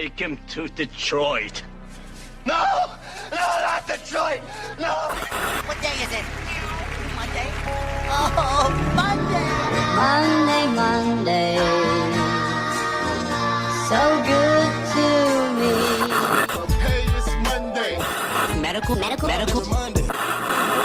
take him to Detroit. No! No, not Detroit! No! What day is it? Monday? Oh, Monday! Monday, Monday, so good to me. Hey, it's Monday. Medical. Monday.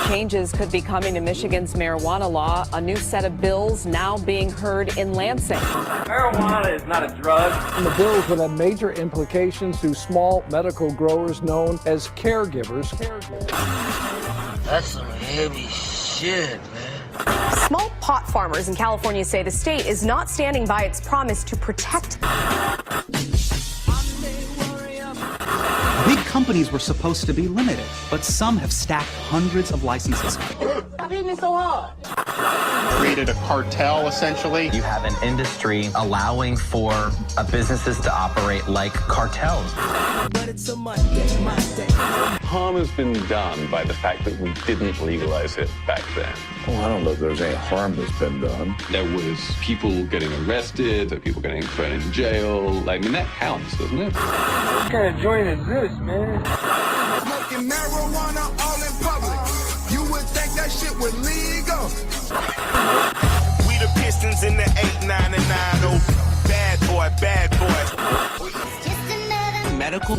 Changes could be coming to Michigan's marijuana law. A new set of bills now being heard in Lansing. Marijuana is not a drug. And the bills would have major implications to small medical growers known as caregivers. That's some heavy shit, man. Small pot farmers in California say the state is not standing by its promise to protect. Big companies were supposed to be limited, but some have stacked hundreds of licenses. Stop hitting me so hard. Created a cartel, essentially. You have an industry allowing for businesses to operate like cartels. But it's a Monday. Harm has been done by the fact that we didn't legalize it back then. Oh, I don't know if there's any harm that's been done. There was people getting arrested, there were people getting thrown in jail. I mean, that counts, doesn't it? What kind of joint is this, man? Smoking marijuana all in public. You would think that shit was legal. We the Pistons in the 8, 9, and 9. Oh, bad boy. It's just another medical.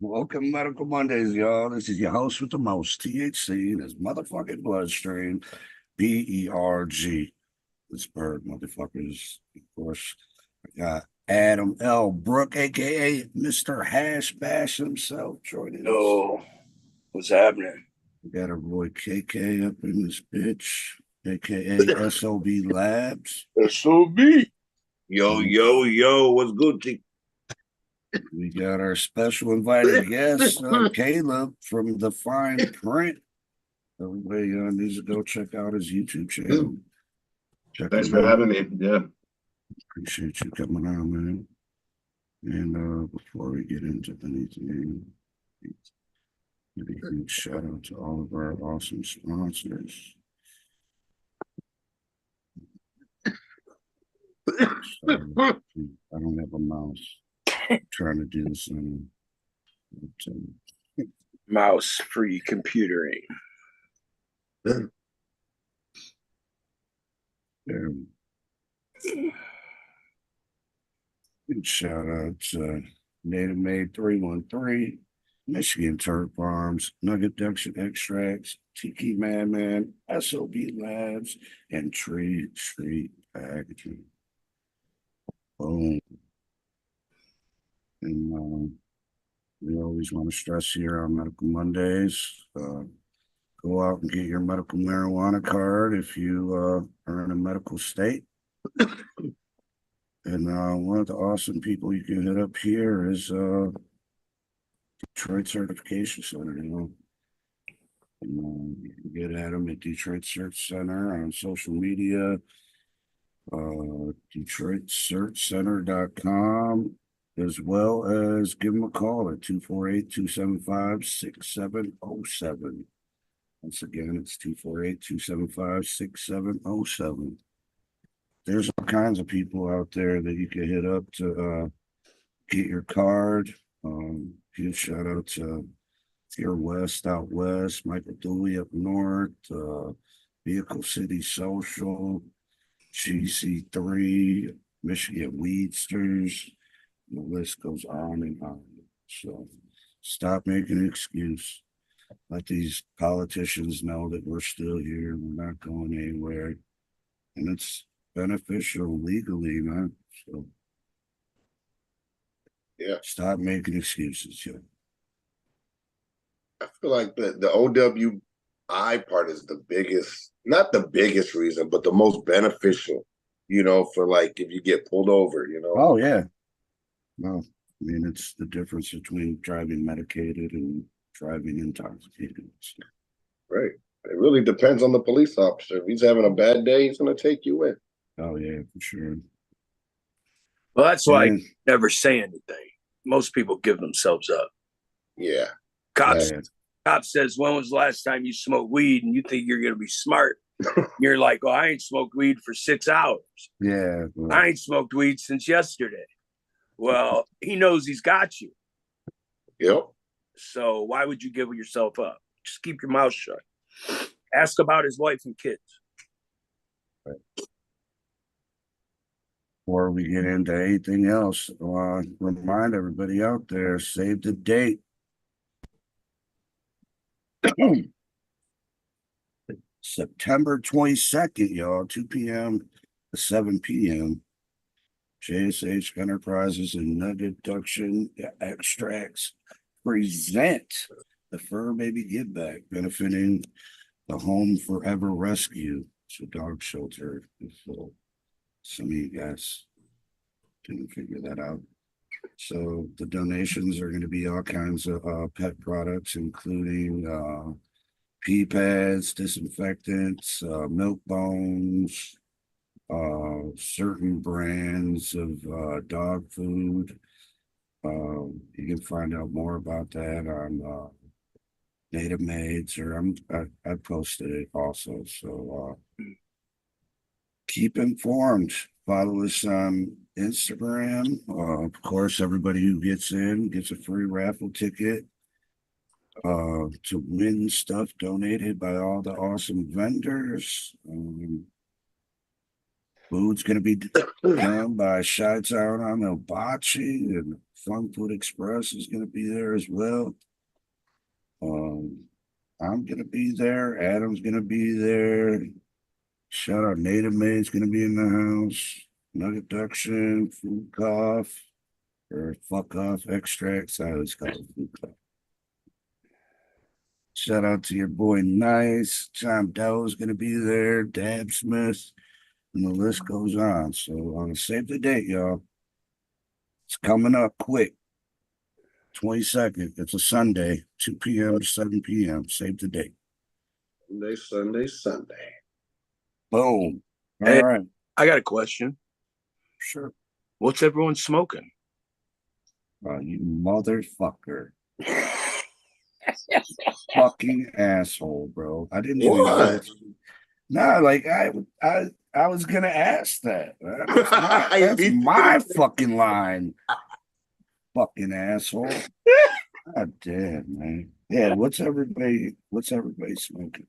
Welcome, Medical Mondays, y'all. This is your host with the most THC in his motherfucking bloodstream, BERG. This bird, motherfuckers. Of course, I got Adam L. Brook, aka Mr. Hash Bash himself, joining us. Yo, what's happening? We got our boy KK up in this bitch, aka SOB Labs. SOB. Yo, what's good, T? We got our special invited guest, Caleb from The Fine Print. Everybody needs to go check out his YouTube channel. Thanks for having me. Yeah. Appreciate you coming on, man. And before we get into anything, give a huge shout out to all of our awesome sponsors. Sorry, I don't have a mouse. I'm trying to do this on Mouse free computering. Big shout out to Native Made 313, Michigan Turf Farms, Nugget Duction Extracts, Tiki Man, SOB Labs, and Tree Street Packaging. Boom. And we always want to stress here on Medical Mondays, go out and get your medical marijuana card if you are in a medical state. And one of the awesome people you can hit up here is Detroit Certification Center, And, you can get at them at Detroit Search Center on social media, DetroitSearchCenter.com, as well as give them a call at 248-275-6707. Once again, it's 248-275-6707. There's all kinds of people out there that you can hit up to get your card. Huge shout out to Here West, out west, Michael Dooley up north, Vehicle City Social, GC3, Michigan Weedsters. The list goes on and on. So stop making an excuse. Let these politicians know that we're still here. We're not going anywhere. And it's beneficial legally, man. So yeah, stop making excuses. Yeah. I feel like the OWI part is the biggest, not the biggest reason, but the most beneficial, for like if you get pulled over, Oh, yeah. Well, I mean, it's the difference between driving medicated and driving intoxicated. So. Right. It really depends on the police officer. If he's having a bad day, he's going to take you in. Oh, yeah, for sure. Well, that's why I never say anything. most people give themselves up. Yeah. Cop says, when was the last time you smoked weed? And you think you're going to be smart. You're like, oh, I ain't smoked weed for 6 hours. Yeah. I ain't smoked weed since yesterday. Well, he knows he's got you. Yep. So why would you give yourself up? Just keep your mouth shut. Ask about his wife and kids. Before we get into anything else, remind everybody out there, save the date. September 22nd, y'all, 2 p.m. to 7 p.m. JSH Enterprises and Nugget Duction Extracts present the Fur Baby Give Back, benefiting the Home Forever Rescue. It's a dog shelter. So some of you guys didn't figure that out. So the donations are going to be all kinds of pet products, including pee pads, disinfectants, milk bones, certain brands of dog food. You can find out more about that on Native Maids, or I posted it also. So keep informed. Follow us on Instagram. Of course, everybody who gets in gets a free raffle ticket to win stuff donated by all the awesome vendors. Food's going to be done by Chi Town on Hibachi, and Fun Food Express is going to be there as well. I'm going to be there. Adam's going to be there. Shout out Native Maid's going to be in the house. Nugget Duction, Food Cough, or Fuck Off Extracts. I always call it Food Cough. Shout out to your boy Nice. Tom Dell's going to be there. Dab Smith. And the list goes on. So save the date, y'all. It's coming up quick. 22nd. It's a Sunday, 2 p.m. to 7 p.m. Save the date. Sunday. Boom. All Hey, right. I got a question. Sure. What's everyone smoking? You motherfucker. Fucking asshole, bro. I didn't even know. No, like I was gonna ask that. That's my fucking line. Fucking asshole. God damn, man. Yeah, what's everybody smoking?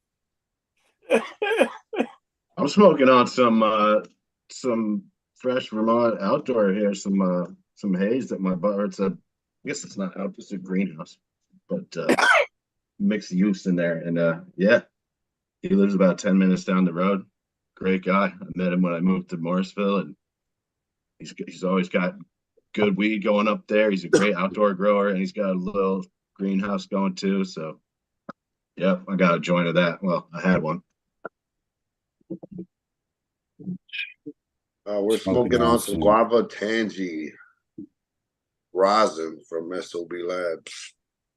I'm smoking on some fresh Vermont outdoor here, some haze that my brother. I guess it's not out, it's a greenhouse, but mixed use in there. And yeah, he lives about 10 minutes down the road. Great guy. I met him when I moved to Morrisville, and he's always got good weed going up there. He's a great outdoor grower, and he's got a little greenhouse going too. So yep, I got a joint of that. Well, I had one. We're smoking on some guava tangy rosin from SOB Labs.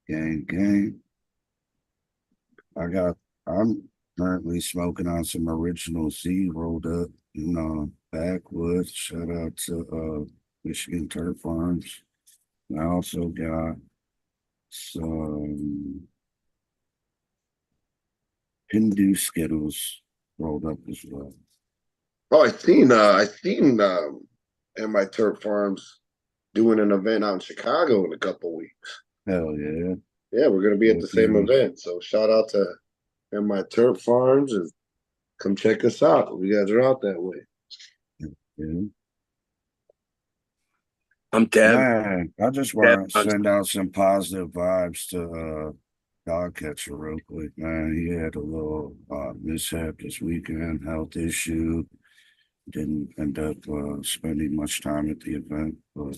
Gang. I'm currently smoking on some original Z rolled up, backwoods. Shout out to Michigan Turf Farms. I also got some Hindu Skittles rolled up as well. Oh, I seen my Turf Farms doing an event out in Chicago in a couple weeks. Hell yeah. Yeah, we're gonna be at the same event. So shout out to my Turf Farms and come check us out if you guys are out that way. Yeah. I'm dead. Man, I just want to send out some positive vibes to Dog Catcher real quick, man. He had a little mishap this weekend, health issue. Didn't end up spending much time at the event, but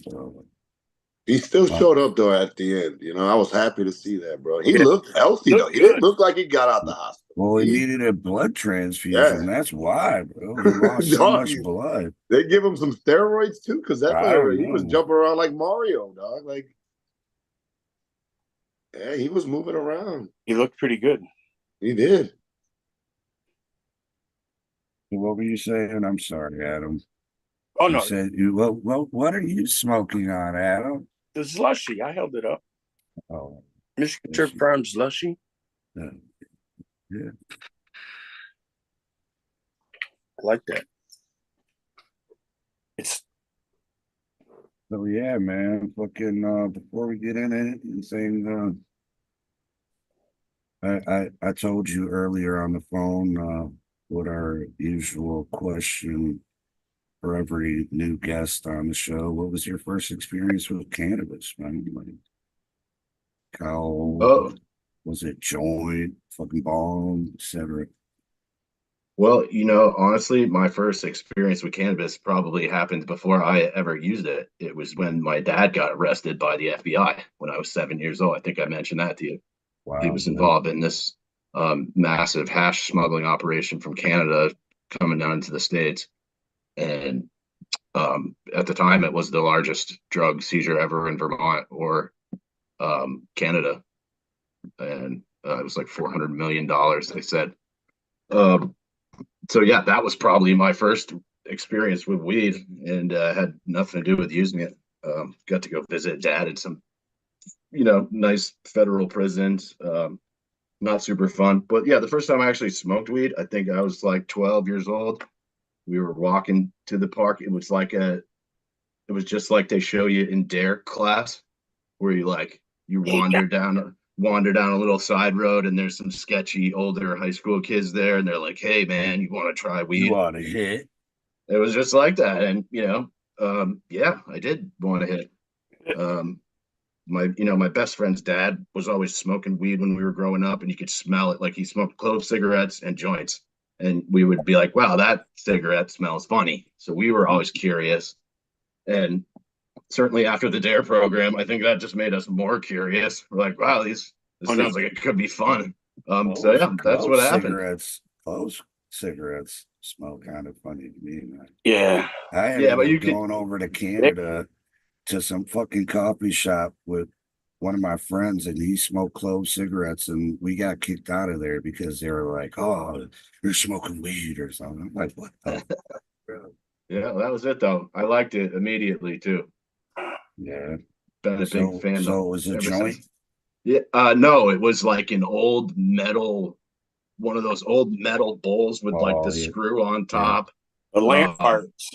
he still showed up though at the end. I was happy to see that, bro. He looked healthy though. He didn't look like he got out the hospital. Well, he needed a blood transfusion. That's why, bro. He lost so much blood. They give him some steroids too, because that he was jumping around like Mario, dog. Like, yeah, he was moving around. He looked pretty good. He did. What were you saying? I'm sorry, Adam. Oh no. You said what are you smoking on, Adam? The slushy, I held it up. Oh, Michigan Turf Farms Lushy. yeah. Yeah. I like that. It's So yeah, man. Fucking before we get in it, and saying I told you earlier on the phone what our usual question for every new guest on the show. What was your first experience with cannabis, man? Like how was it joint, fucking bong, etc.? Well, honestly, my first experience with cannabis probably happened before I ever used it. It was when my dad got arrested by the FBI when I was 7 years old. I think I mentioned that to you. Wow, he was man. involved in this massive hash smuggling operation from Canada coming down to the States. And at the time, it was the largest drug seizure ever in Vermont or Canada. And it was like $400 million, they said. So yeah, that was probably my first experience with weed, and had nothing to do with using it. Got to go visit dad in some, nice federal prisons. Not super fun, but yeah, the first time I actually smoked weed, I think I was like 12 years old. We were walking to the park. It was just like they show you in DARE class, where you wander down a little side road, and there's some sketchy older high school kids there, and they're like, "Hey man, you want to try weed? You want to hit?" It was just like that. And yeah, I did want to hit. My best friend's dad was always smoking weed when we were growing up, and you could smell it. Like, he smoked clove cigarettes and joints, and we would be like, "Wow, that cigarette smells funny." So we were always curious. And certainly after the DARE program, I think that just made us more curious. We're like, "Wow, this sounds like it could be fun." So yeah, that's what happened. Clove cigarettes smell kind of funny to me, man. Yeah. I ended up going over to Canada to some fucking coffee shop with one of my friends, and he smoked clove cigarettes, and we got kicked out of there because they were like, "Oh, you're smoking weed or something." I'm like, what the fuck? Yeah, that was it though. I liked it immediately too. Yeah. Been a big fan. So it was a joint? Since. Yeah, no, it was like an old metal, one of those old metal bowls with the screw on top. The lamp parts.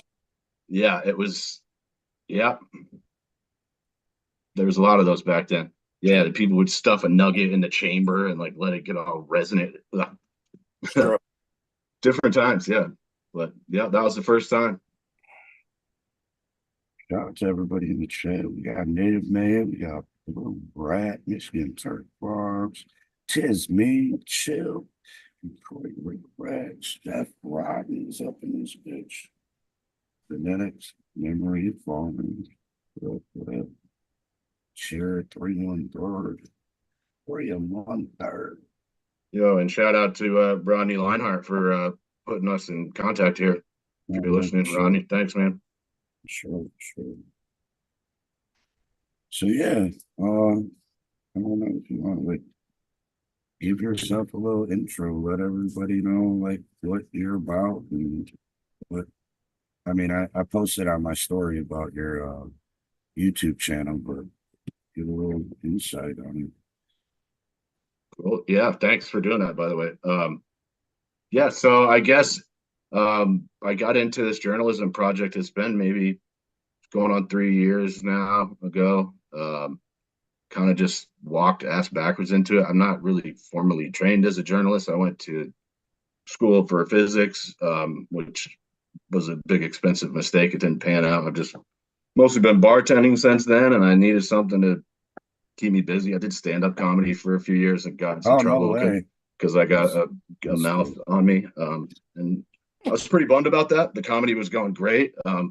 Yeah, it was. Yeah. There was a lot of those back then. Yeah, the people would stuff a nugget in the chamber and let it get all resonant. Sure. Different times, yeah. But yeah, that was the first time. Shout out to everybody in the chat. We got Native Man, we got Blue Rat, Michigan Turf Farms, Tis Me, Chill, Detroit Rick Rat, Steph Rodney's up in this bitch. Genetics, Memory Farming, Share 313, 313. Yo, and shout out to Rodney Leinhart for putting us in contact here. If you're listening, Rodney, thanks, man. Sure. So yeah, I don't know if you want to give yourself a little intro, let everybody know what you're about and what. I mean, I posted on my story about your YouTube channel, but give a little insight on it. Cool. Yeah, thanks for doing that, by the way. Yeah, so I guess I got into this journalism project. It's been maybe going on 3 years now ago. Kind of just walked ass backwards into it. I'm not really formally trained as a journalist. I went to school for physics, which was a big expensive mistake. It didn't pan out. I've just mostly been bartending since then, and I needed something to keep me busy. I did stand-up comedy for a few years and got in some trouble because I got a mouth on me. And I was pretty bummed about that. The comedy was going great. I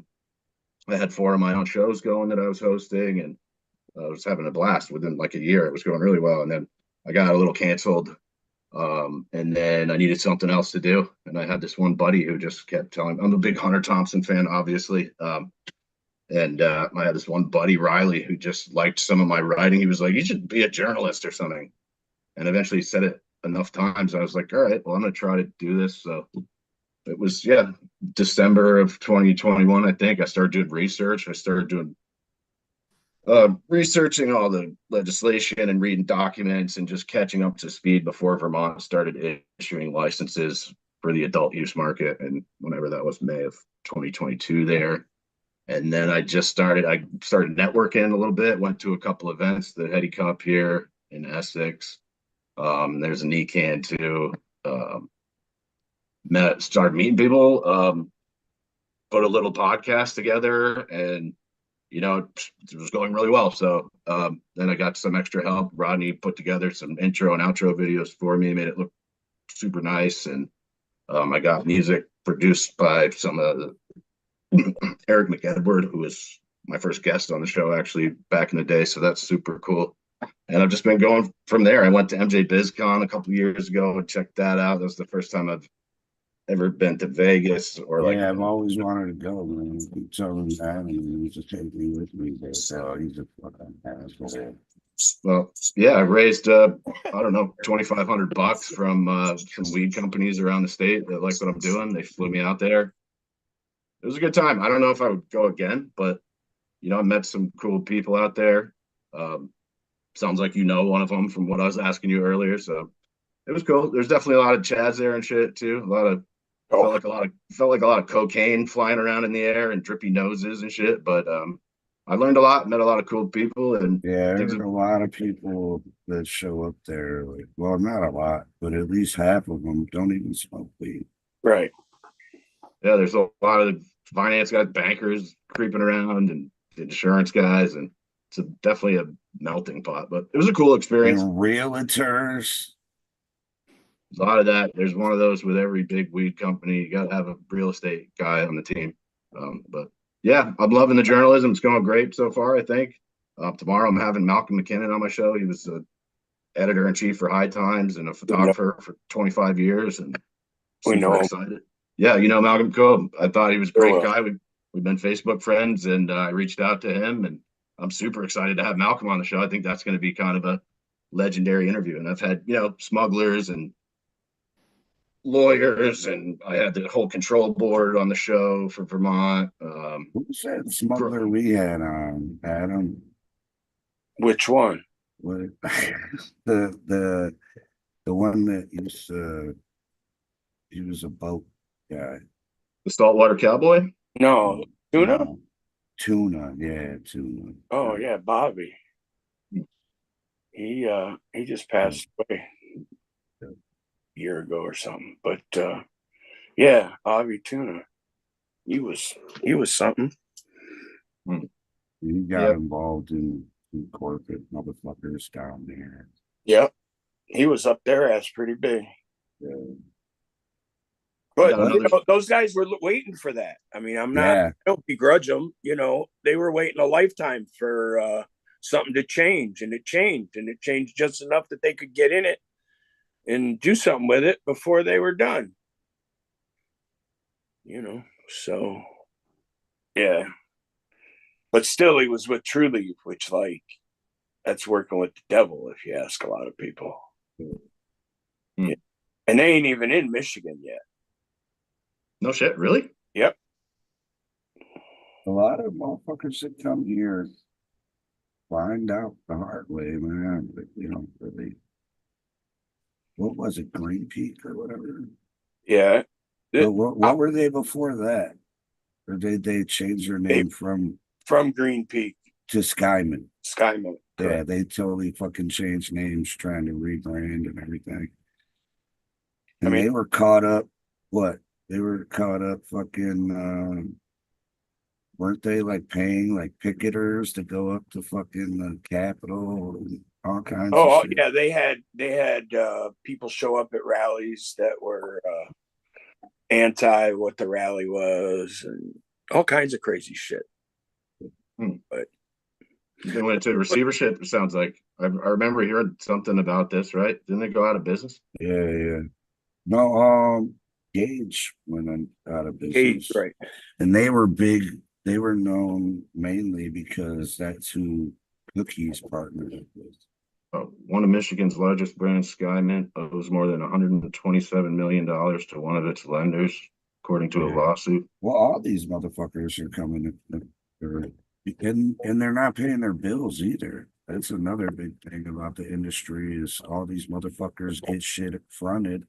had 4 of my own shows going that I was hosting, and I was having a blast. Within like a year, it was going really well. And then I got a little canceled. And then I needed something else to do. And I had this one buddy who just kept telling me, I'm a big Hunter Thompson fan, obviously. And I had this one buddy, Riley, who just liked some of my writing. He was like, "You should be a journalist or something." And eventually said it enough times. I was like, all right, well, I'm going to try to do this. So it was, December of 2021, I think. I started doing research. I started doing researching all the legislation and reading documents and just catching up to speed before Vermont started issuing licenses for the adult use market. And whenever that was, May of 2022 there. And then I started networking a little bit, went to a couple events, the Hetty Cup here in Essex. There's a NECAN too. Started meeting people, put a little podcast together, and it was going really well. So then I got some extra help. Rodney put together some intro and outro videos for me, made it look super nice. And I got music produced by some of the Eric McEdward, who was my first guest on the show actually back in the day. So that's super cool. And I've just been going from there. I went to MJ BizCon a couple years ago and checked that out. That was the first time I've ever been to Vegas or I've always wanted to go, man. Keep telling him that, and he used to take me with me. So he's a fucking asshole. Well, yeah, I raised I don't know, $2,500 from some weed companies around the state that like what I'm doing. They flew me out there. It was a good time. I don't know if I would go again, but I met some cool people out there. Sounds like one of them from what I was asking you earlier. So it was cool. There's definitely a lot of Chaz there and shit too. Felt like a lot of cocaine flying around in the air and drippy noses and shit. But I learned a lot, met a lot of cool people, and there's a lot of people that show up there. Well, not a lot, but at least half of them don't even smoke weed. Right. Yeah, there's a lot of finance guys, bankers creeping around, and insurance guys, and it's definitely a melting pot. But it was a cool experience. And realtors. A lot of that. There's one of those with every big weed company. You got to have a real estate guy on the team. But yeah, I'm loving the journalism. It's going great so far, I think. Tomorrow I'm having Malcolm McKinnon on my show. He was the editor-in-chief for High Times and a photographer for 25 years. And we know him. Excited. Yeah, Malcolm Coe. I thought he was a great guy. We've been Facebook friends, and I reached out to him, and I'm super excited to have Malcolm on the show. I think that's going to be kind of a legendary interview. And I've had, smugglers and lawyers, and I had the whole control board on the show for Vermont. Who said smuggler we had on, Adam? Which one? What? the one that he was a boat guy. The saltwater cowboy? No, Tuna? No. Tuna. Oh yeah, Bobby. He just passed away a year ago or something. But yeah, Bobby Tuna. He was something. He got involved in corporate motherfuckers down there. Yep. He was up their ass pretty big. Yeah. But those guys were waiting for that. I mean, I don't begrudge them. They were waiting a lifetime for something to change, and it changed, just enough that they could get in it and do something with it before they were done. So yeah. But still, he was with True Leaf, which that's working with the devil, if you ask a lot of people. Yeah. And they ain't even in Michigan yet. No shit, really? Yep. A lot of motherfuckers that come here find out the hard way, man. But, really, what was it, Green Peak or whatever? Yeah. What were they before that? Or did they change their name from Green Peak to Skyman? Skyman. Yeah, they totally fucking changed names, trying to rebrand and everything. And they were caught up. What? They were caught up fucking, weren't they paying picketers to go up to fucking the Capitol and all kinds of shit? Yeah, they had people show up at rallies that were anti what the rally was and all kinds of crazy shit. But they went to receivership, it sounds like. I remember hearing something about this, right? Didn't they go out of business? Yeah. No, Gage went out of business. Gage, right. And they were big. They were known mainly because that's who Cookies partnered with. One of Michigan's largest brands, Skymint, owes more than $127 million to one of its lenders, according to a lawsuit. Well, all these motherfuckers are coming. They're, And they're not paying their bills either. That's another big thing about the industry is all these motherfuckers get shit fronted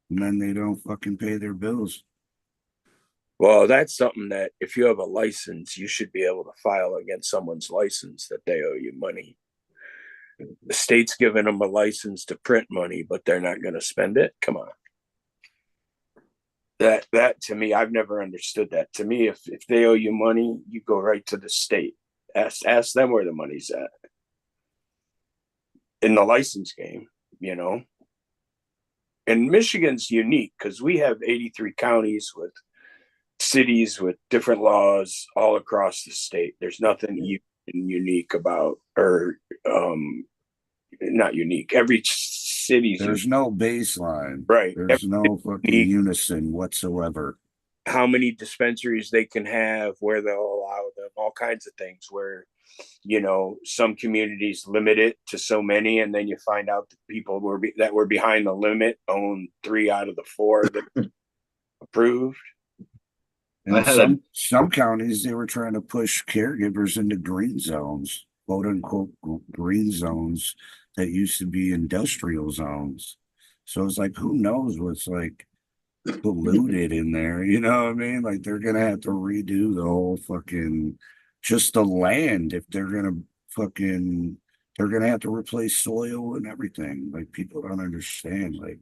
and then they don't fucking pay their bills. Well, that's something that if you have a license, you should be able to file against someone's license that they owe you money. The state's giving them a license to print money, but they're not going to spend it. Come on. That to me, I've never understood that. To me, if they owe you money, you go right to the state. Ask them where the money's at. In the license game, you know. And Michigan's unique because we have 83 counties with cities with different laws all across the state. There's nothing unique about, or not unique. Every city's there's no baseline, right? There's no fucking unison whatsoever. How many dispensaries they can have, where they'll allow them, all kinds of things. Where, you know, some communities limit it to so many, and then you find out that people that were behind the limit own 3 out of the 4 that approved. And some counties, they were trying to push caregivers into green zones, quote unquote green zones that used to be industrial zones. So it's like, who knows what's like polluted in there? You know what I mean? Like they're gonna have to redo the whole fucking just the land if they're gonna they're gonna have to replace soil and everything. Like people don't understand like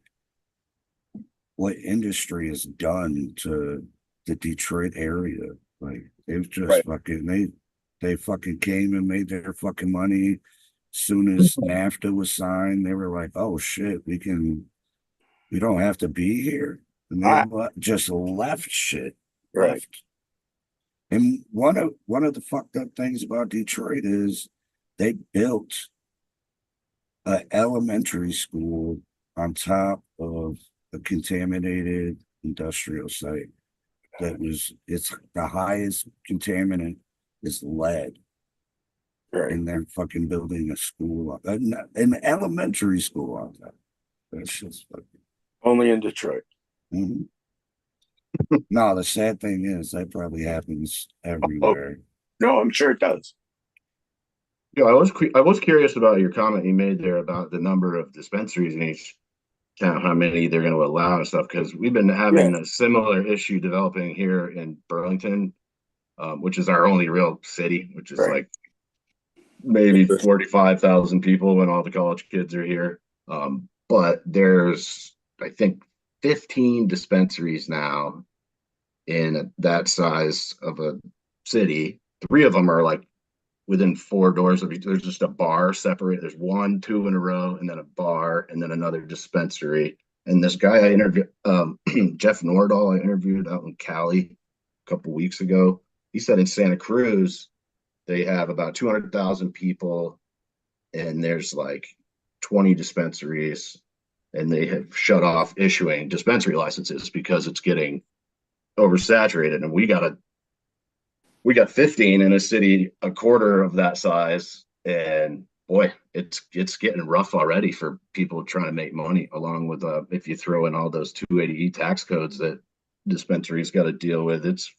what industry has done to the Detroit area. Like they've just fucking they fucking came and made their fucking money. Soon as NAFTA was signed, they were like, oh shit, we don't have to be here. And they just left shit. Right. Left. And one of the fucked up things about Detroit is they built an elementary school on top of a contaminated industrial site. It's the highest contaminant is lead. Right. And they're fucking building a school, an elementary school on that. That's just fucking only in Detroit. Mm-hmm. No, the sad thing is that probably happens everywhere. No, I'm sure it does. Yeah, I was curious about your comment you made there about the number of dispensaries in each town, how many they're going to allow and stuff, because we've been having a similar issue developing here in Burlington, which is our only real city, which is like maybe 45,000 people when all the college kids are here. But there's, I think, 15 dispensaries now in that size of a city. 3 of them are like within 4 doors of each. There's just a bar separate. There's 1, 2 in a row, and then a bar, and then another dispensary. And this guy I interviewed, Jeff Nordahl, I interviewed out in Cali a couple weeks ago. He said in Santa Cruz, they have about 200,000 people, and there's like 20 dispensaries, and they have shut off issuing dispensary licenses because it's getting oversaturated. And we got 15 in a city a quarter of that size, and boy, it's getting rough already for people trying to make money. Along with if you throw in all those 280E tax codes that dispensaries got to deal with, it's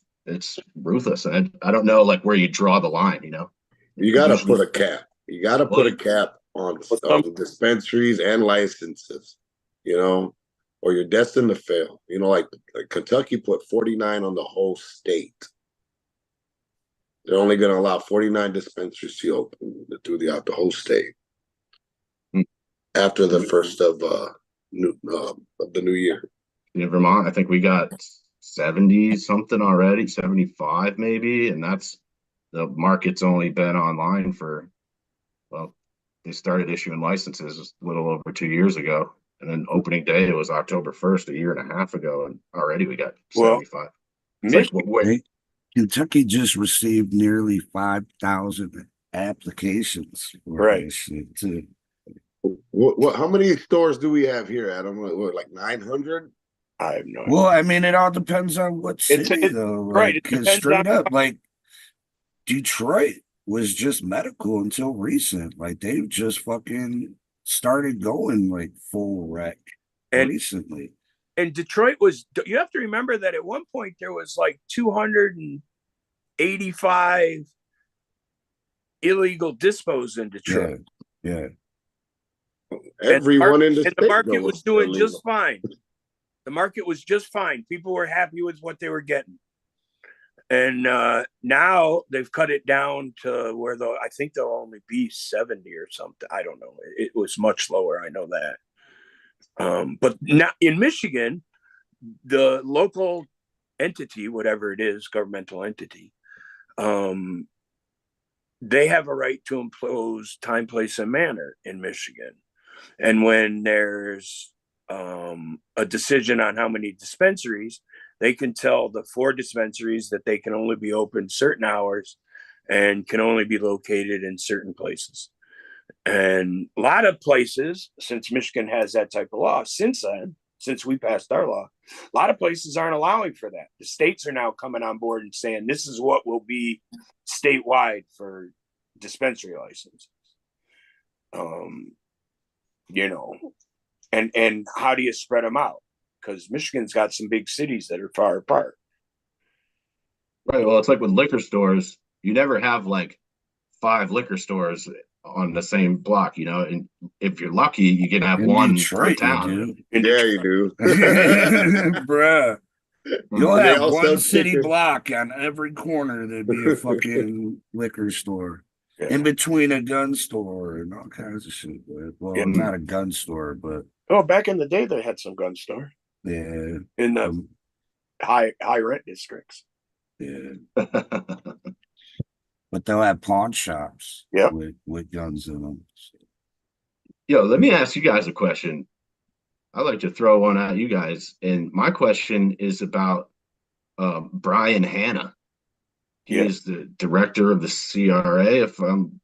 ruthless. And I don't know like where you draw the line. You know, you got to put a cap. You got to put a cap on dispensaries and licenses. You know, or you're destined to fail. You know, like Kentucky put 49 on the whole state. They're only going to allow 49 dispensaries to open throughout the whole state after the first of the new year. In Vermont, I think we got 70 something already, 75 maybe, and that's the market's only been online for, well, they started issuing licenses a little over 2 years ago, and then opening day was October 1st, a year and a half ago, and already we got 75. Kentucky just received nearly 5,000 applications for this shit too. What? How many stores do we have here, Adam? What, like 900? I have no idea. Well, I mean, it all depends on what city, though. Right. Because straight up, like, Detroit was just medical until recent. Like, they've just fucking started going, like, full rec recently. And Detroit was, you have to remember that at one point there was like 285 illegal dispos in Detroit. Yeah. Everyone in the and state the market knows was doing illegal. just fine. The market was just fine. People were happy with what they were getting. And now they've cut it down to where I think they'll only be 70 or something. I don't know. It was much lower. I know that. But now in Michigan, the local entity, whatever it is, governmental entity, they have a right to impose time, place, and manner in Michigan. And when there's a decision on how many dispensaries, they can tell the 4 dispensaries that they can only be open certain hours and can only be located in certain places. And a lot of places, since Michigan has that type of law, since we passed our law, a lot of places aren't allowing for that. The states are now coming on board and saying this is what will be statewide for dispensary licenses. And how do you spread them out? Because Michigan's got some big cities that are far apart. Right. Well, it's like with liquor stores, you never have like 5 liquor stores on the same block, and if you're lucky, you can have one per town. Yeah, you do. Bruh. You'll They have also one city take it- block on every corner. There'd be a fucking liquor store. In between a gun store and all kinds of shit. Well, not a gun store, but Back in the day, they had some gun store. Yeah. In the high rent districts. Yeah. But they'll have pawn shops with guns in them. Yo, let me ask you guys a question. I'd like to throw one at you guys. And my question is about Brian Hanna. He is the director of the CRA, if I'm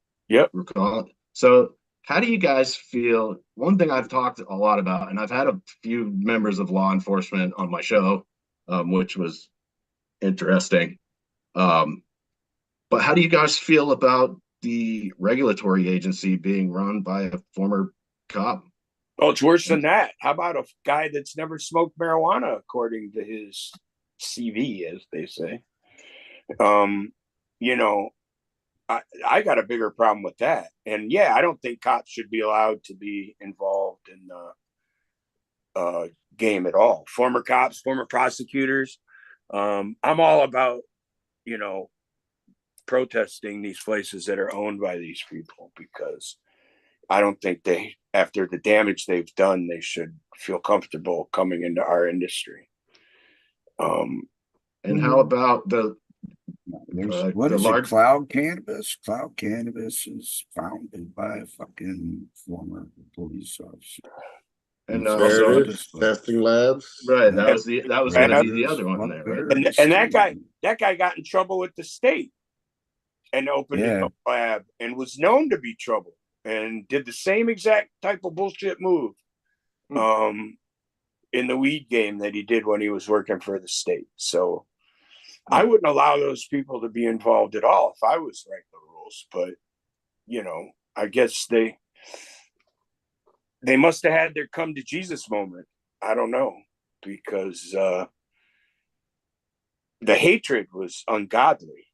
recalling. So how do you guys feel? One thing I've talked a lot about, and I've had a few members of law enforcement on my show, which was interesting. But how do you guys feel about the regulatory agency being run by a former cop? Oh, it's worse than that. How about a guy that's never smoked marijuana, according to his CV, as they say? I got a bigger problem with that. And I don't think cops should be allowed to be involved in the game at all. Former cops, former prosecutors. I'm all about, protesting these places that are owned by these people, because I don't think after the damage they've done, they should feel comfortable coming into our industry. And how about What is it? Cloud Cannabis? Cloud Cannabis is founded by a fucking former police officer. And There it is, testing labs. Right. That was gonna be the other one there, right? And that guy got in trouble with the state and opened a lab and was known to be trouble and did the same exact type of bullshit move in the weed game that he did when he was working for the state. So I wouldn't allow those people to be involved at all if I was writing the rules. But, I guess they must have had their come to Jesus moment. I don't know, because the hatred was ungodly.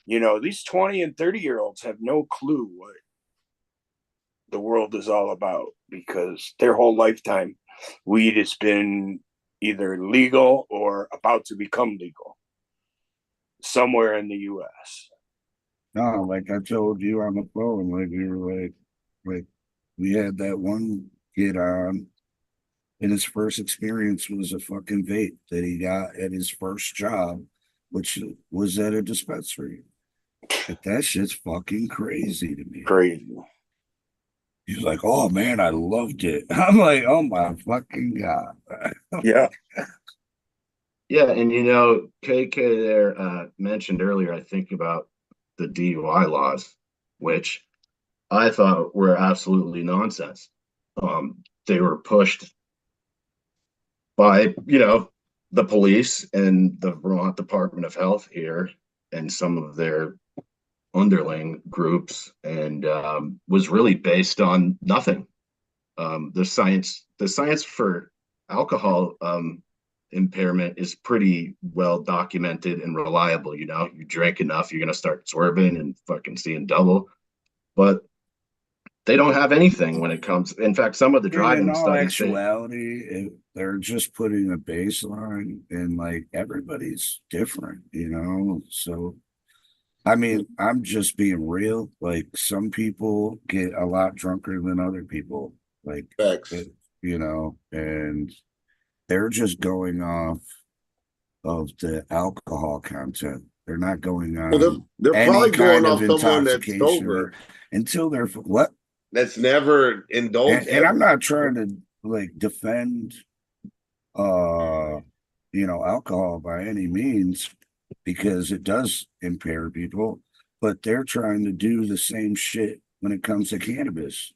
These 20 and 30-year-olds have no clue what the world is all about, because their whole lifetime weed has been either legal or about to become legal somewhere in the U.S. No, like I told you on the phone, like we were like we had that one kid on, and his first experience was a fucking vape that he got at his first job, which was at a dispensary. But that shit's fucking crazy to me. Crazy. He's like, oh man, I loved it. I'm like, oh my fucking God. Yeah. Yeah, and KK there mentioned earlier, I think, about the DUI laws, which I thought were absolutely nonsense. They were pushed by, the police and the Vermont Department of Health here and some of their underling groups, and was really based on nothing. The science for alcohol impairment is pretty well documented and reliable. You know, you drink enough, you're gonna start swerving and fucking seeing double. But they don't have anything when it comes. In fact, some of the driving in all studies. actuality, they're just putting a baseline, and like everybody's different, you know. So, I mean, I'm just being real. Like some people get a lot drunker than other people, like you know, and they're just going off of the alcohol content. They're not going on. Well, they're any probably going kind off of someone that's intoxication sober until they're what? that's never indulged. And I'm not trying to like defend you know, alcohol by any means, because it does impair people, but they're trying to do the same shit when it comes to cannabis.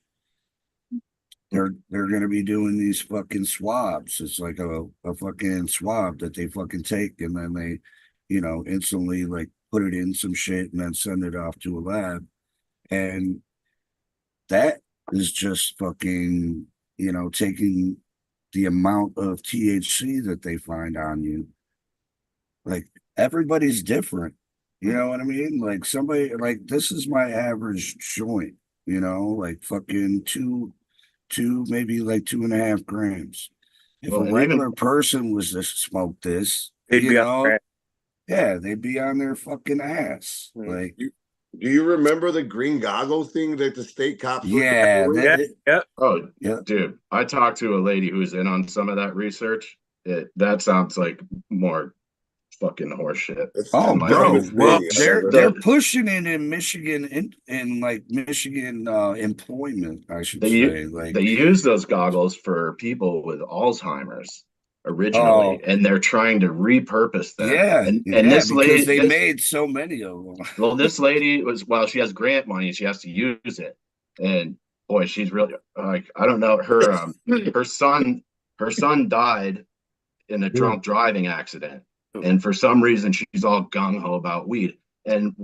They're gonna be doing these fucking swabs. It's like a fucking swab that they fucking take, and then they, you know, instantly like put it in some shit and then send it off to a lab. And that is just fucking, you know, taking the amount of THC that they find on you. Like everybody's different. You know what I mean? Like somebody, like this is my average joint, you know, like fucking two, maybe like 2.5 grams. If a regular person was to smoke this, they'd you be know, yeah, they'd be on their fucking ass. Like, do you remember the green goggle thing that the state cops? yeah, Oh, yeah, dude. I talked to a lady who's in on some of that research. That sounds like more fucking horseshit. Oh, bro. Well, they're pushing it in Michigan, in like Michigan employment, I should say. Like they use those goggles for people with Alzheimer's originally, and they're trying to repurpose them. Yeah, and this lady, they made so many of them. Well, this lady was, well, she has grant money, she has to use it, and boy, she's really like, I don't know, her her son died in a drunk driving accident, and for some reason she's all gung-ho about weed. And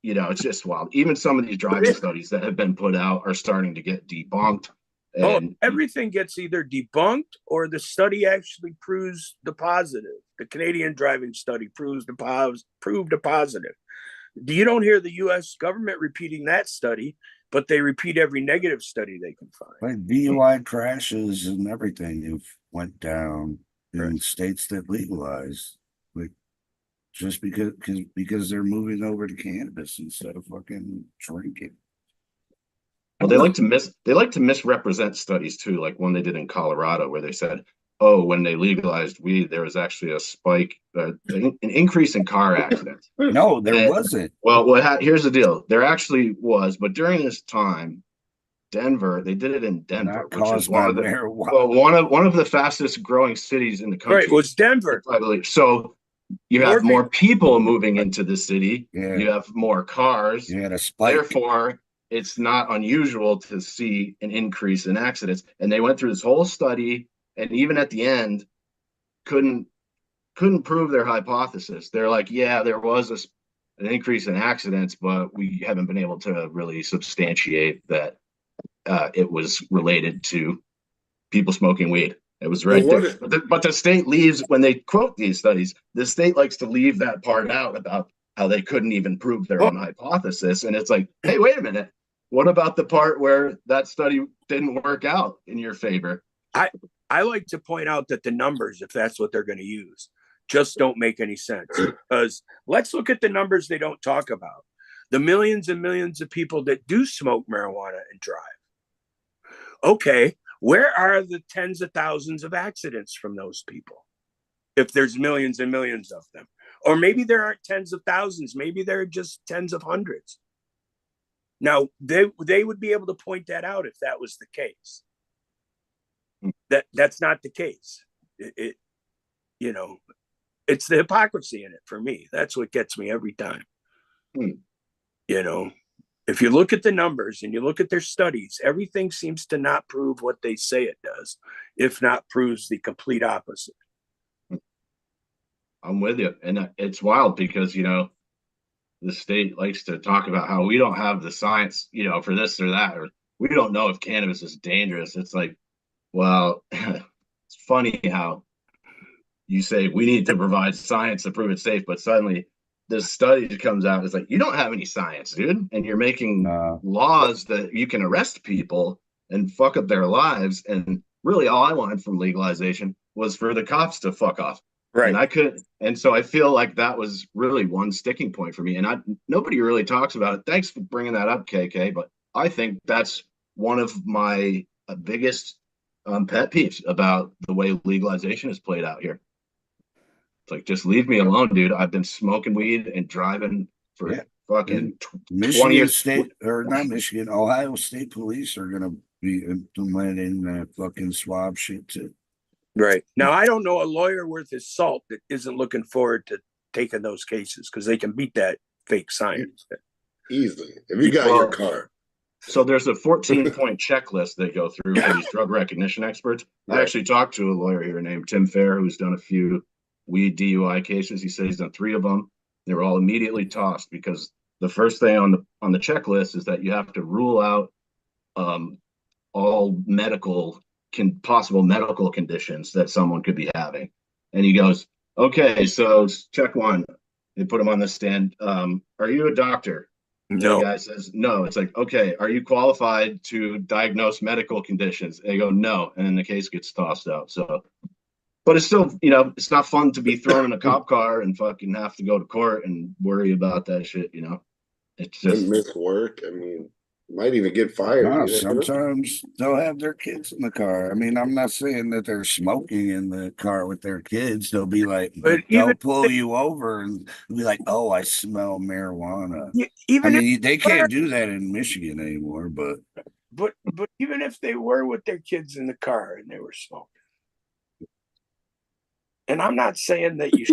you know, it's just wild. Even some of these driving studies that have been put out are starting to get debunked. And everything gets either debunked or the study actually proves the positive. The Canadian driving study proved a positive. You don't hear the U.S. government repeating that study, but they repeat every negative study they can find. Like DUI crashes and everything have went down in states that legalize, like just because they're moving over to cannabis instead of fucking drinking. Well, they like to misrepresent studies too, like one they did in Colorado where they said, oh, when they legalized weed, there was actually a spike, an increase in car accidents. No, there wasn't. Well, here's the deal. There actually was, but during this time, Denver, they did it in Denver, which is one of the fastest growing cities in the country. Right, it was Denver, I believe. So you have more people moving into the city. Yeah. You have more cars. You had a spike. Therefore, it's not unusual to see an increase in accidents. And they went through this whole study, and even at the end, couldn't prove their hypothesis. They're like, yeah, there was an increase in accidents, but we haven't been able to really substantiate that it was related to people smoking weed. It was right there. But the state leaves, when they quote these studies, the state likes to leave that part out about how they couldn't even prove their own hypothesis. And it's like, hey, wait a minute. What about the part where that study didn't work out in your favor? I like to point out that the numbers, if that's what they're going to use, just don't make any sense. Because let's look at the numbers they don't talk about. The millions and millions of people that do smoke marijuana and drive. Okay, where are the tens of thousands of accidents from those people? If there's millions and millions of them. Or maybe there aren't tens of thousands. Maybe there are just tens of hundreds. Now, they would be able to point that out if that was the case. That's not the case. You know, it's the hypocrisy in it for me. That's what gets me every time. You know, if you look at the numbers and you look at their studies, everything seems to not prove what they say it does, if not proves the complete opposite. I'm with you. And it's wild because, you know, the state likes to talk about how we don't have the science, you know, for this or that, or we don't know if cannabis is dangerous. It's like, well, it's funny how you say we need to provide science to prove it's safe, but suddenly this study comes out. It's like, you don't have any science, dude, and you're making laws that you can arrest people and fuck up their lives. And really, all I wanted from legalization was for the cops to fuck off. Right. And I could, and so I feel like that was really one sticking point for me. And nobody really talks about it. Thanks for bringing that up, KK. But I think that's one of my biggest pet peeves about the way legalization is played out here. It's like, just leave me alone, dude. I've been smoking weed and driving for fucking 20 years. State, or not Michigan, Ohio State Police are gonna be implementing that fucking swab shit too. Right. Now, I don't know a lawyer worth his salt that isn't looking forward to taking those cases, because they can beat that fake science. Easily. If you got your car. So there's a 14-point checklist they go through for these drug recognition experts. Right. I actually talked to a lawyer here named Tim Fair, who's done a few weed DUI cases. He said he's done 3 of them. They were all immediately tossed because the first thing on the checklist is that you have to rule out all possible medical conditions that someone could be having. And he goes, okay, so check 1. They put him on the stand. Are you a doctor? No. The guy says no. It's like, okay, are you qualified to diagnose medical conditions? And they go, no. And then the case gets tossed out. So, but it's still, it's not fun to be thrown in a cop car and fucking have to go to court and worry about that shit. It's just miss work. I mean, might even get fired. No, sometimes they'll have their kids in the car. I mean, I'm not saying that they're smoking in the car with their kids. They'll be like, they'll pull you over and be like, "Oh, I smell marijuana." They can't do that in Michigan anymore. But even if they were with their kids in the car and they were smoking, and I'm not saying that you.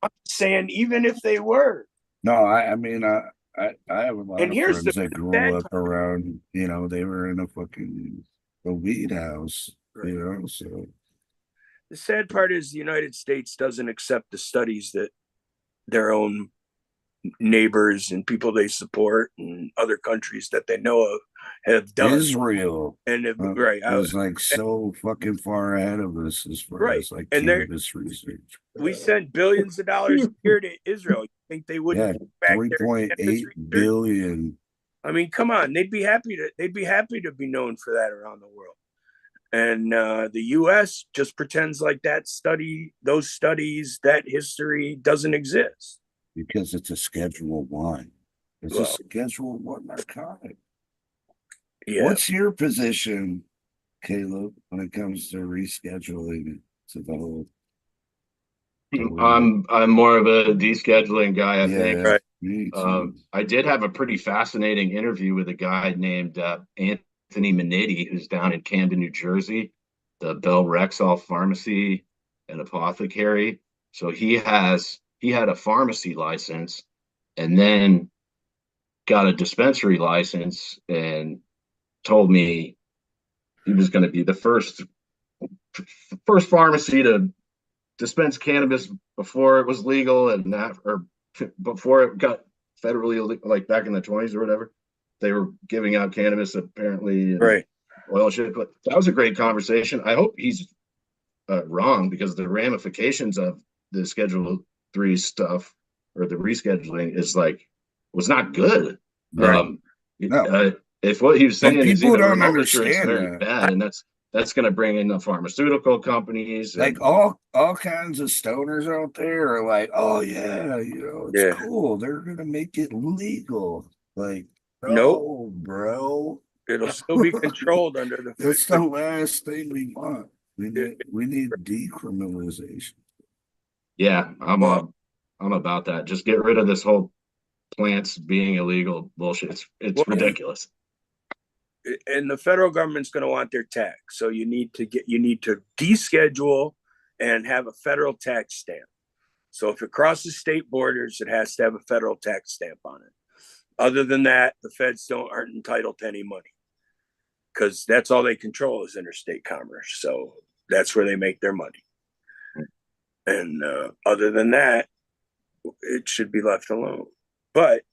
I'm saying even if they were. No, I mean, I have a lot of friends that grew up part. around, they were in a weed house, so. The sad part is the United States doesn't accept the studies that their own neighbors and people they support and other countries that they know of have done. Israel. And was like so fucking far ahead of us as far as like cannabis research. We send billions of dollars here to Israel. You think they wouldn't? Yeah, 3.8 billion. I mean, come on, they'd be happy to be known for that around the world. And the U.S. just pretends like those studies, that history doesn't exist. Because it's a Schedule 1. It's a Schedule 1 narcotic. Yeah. What's your position, Caleb, when it comes to rescheduling to the whole? I'm more of a descheduling guy, I think. Right. Me too. I did have a pretty fascinating interview with a guy named Anthony Minetti, who's down in Camden, New Jersey, the Bell Rexall Pharmacy and Apothecary. So he had a pharmacy license and then got a dispensary license and told me he was going to be the first pharmacy to dispense cannabis before it was legal and before it got federally illegal, like back in the 1920s or whatever. They were giving out cannabis apparently, right? Oil shit. But that was a great conversation. I hope he's wrong, because the ramifications of the Schedule 3 stuff or the rescheduling was not good. Right. If what he was saying is people don't it's understand very bad, and that's going to bring in the pharmaceutical companies. Like all kinds of stoners out there are like, oh yeah, it's cool. They're going to make it legal. Like, no, bro. It'll still be controlled under the. That's the last thing we want. We need decriminalization. Yeah, I'm about that. Just get rid of this whole plants being illegal bullshit. It's ridiculous. And the federal government's going to want their tax, so you need to deschedule and have a federal tax stamp. So if it crosses state borders, it has to have a federal tax stamp on it. Other than that, the feds aren't entitled to any money, because that's all they control is interstate commerce. So that's where they make their money. And other than that, it should be left alone. But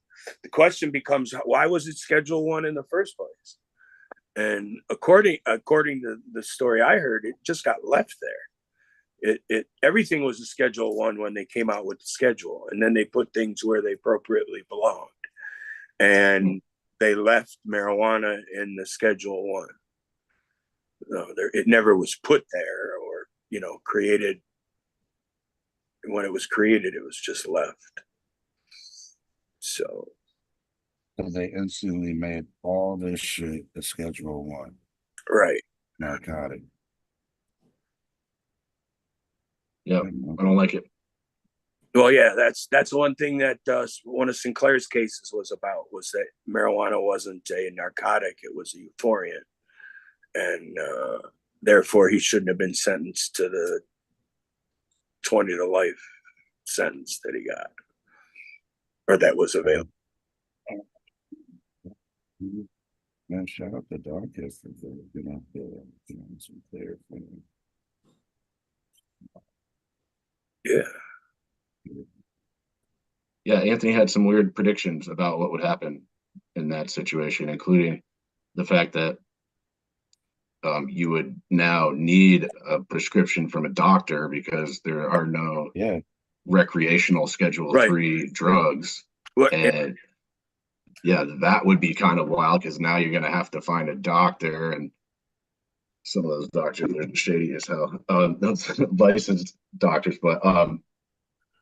the question becomes, why was it Schedule 1 in the first place? And according to the story I heard, it just got left there. Everything was a Schedule 1 when they came out with the schedule, and then they put things where they appropriately belonged, and they left marijuana in the Schedule 1. No, it never was put there or created. When it was created, it was just left. So they instantly made all this shit a Schedule 1. Right. Narcotic. Yeah, I don't like it. Well, yeah, that's one thing that one of Sinclair's cases was about, was that marijuana wasn't a narcotic, it was a euphoriant. And therefore he shouldn't have been sentenced to the 20 to life sentence that he got, or that was available. Man, shout out to Darkhead for Sinclair. Yeah, Anthony had some weird predictions about what would happen in that situation, including the fact that you would now need a prescription from a doctor because there are no recreational Schedule 3 drugs. And that would be kind of wild, because now you're going to have to find a doctor, and some of those doctors are shady as hell. Those licensed doctors, but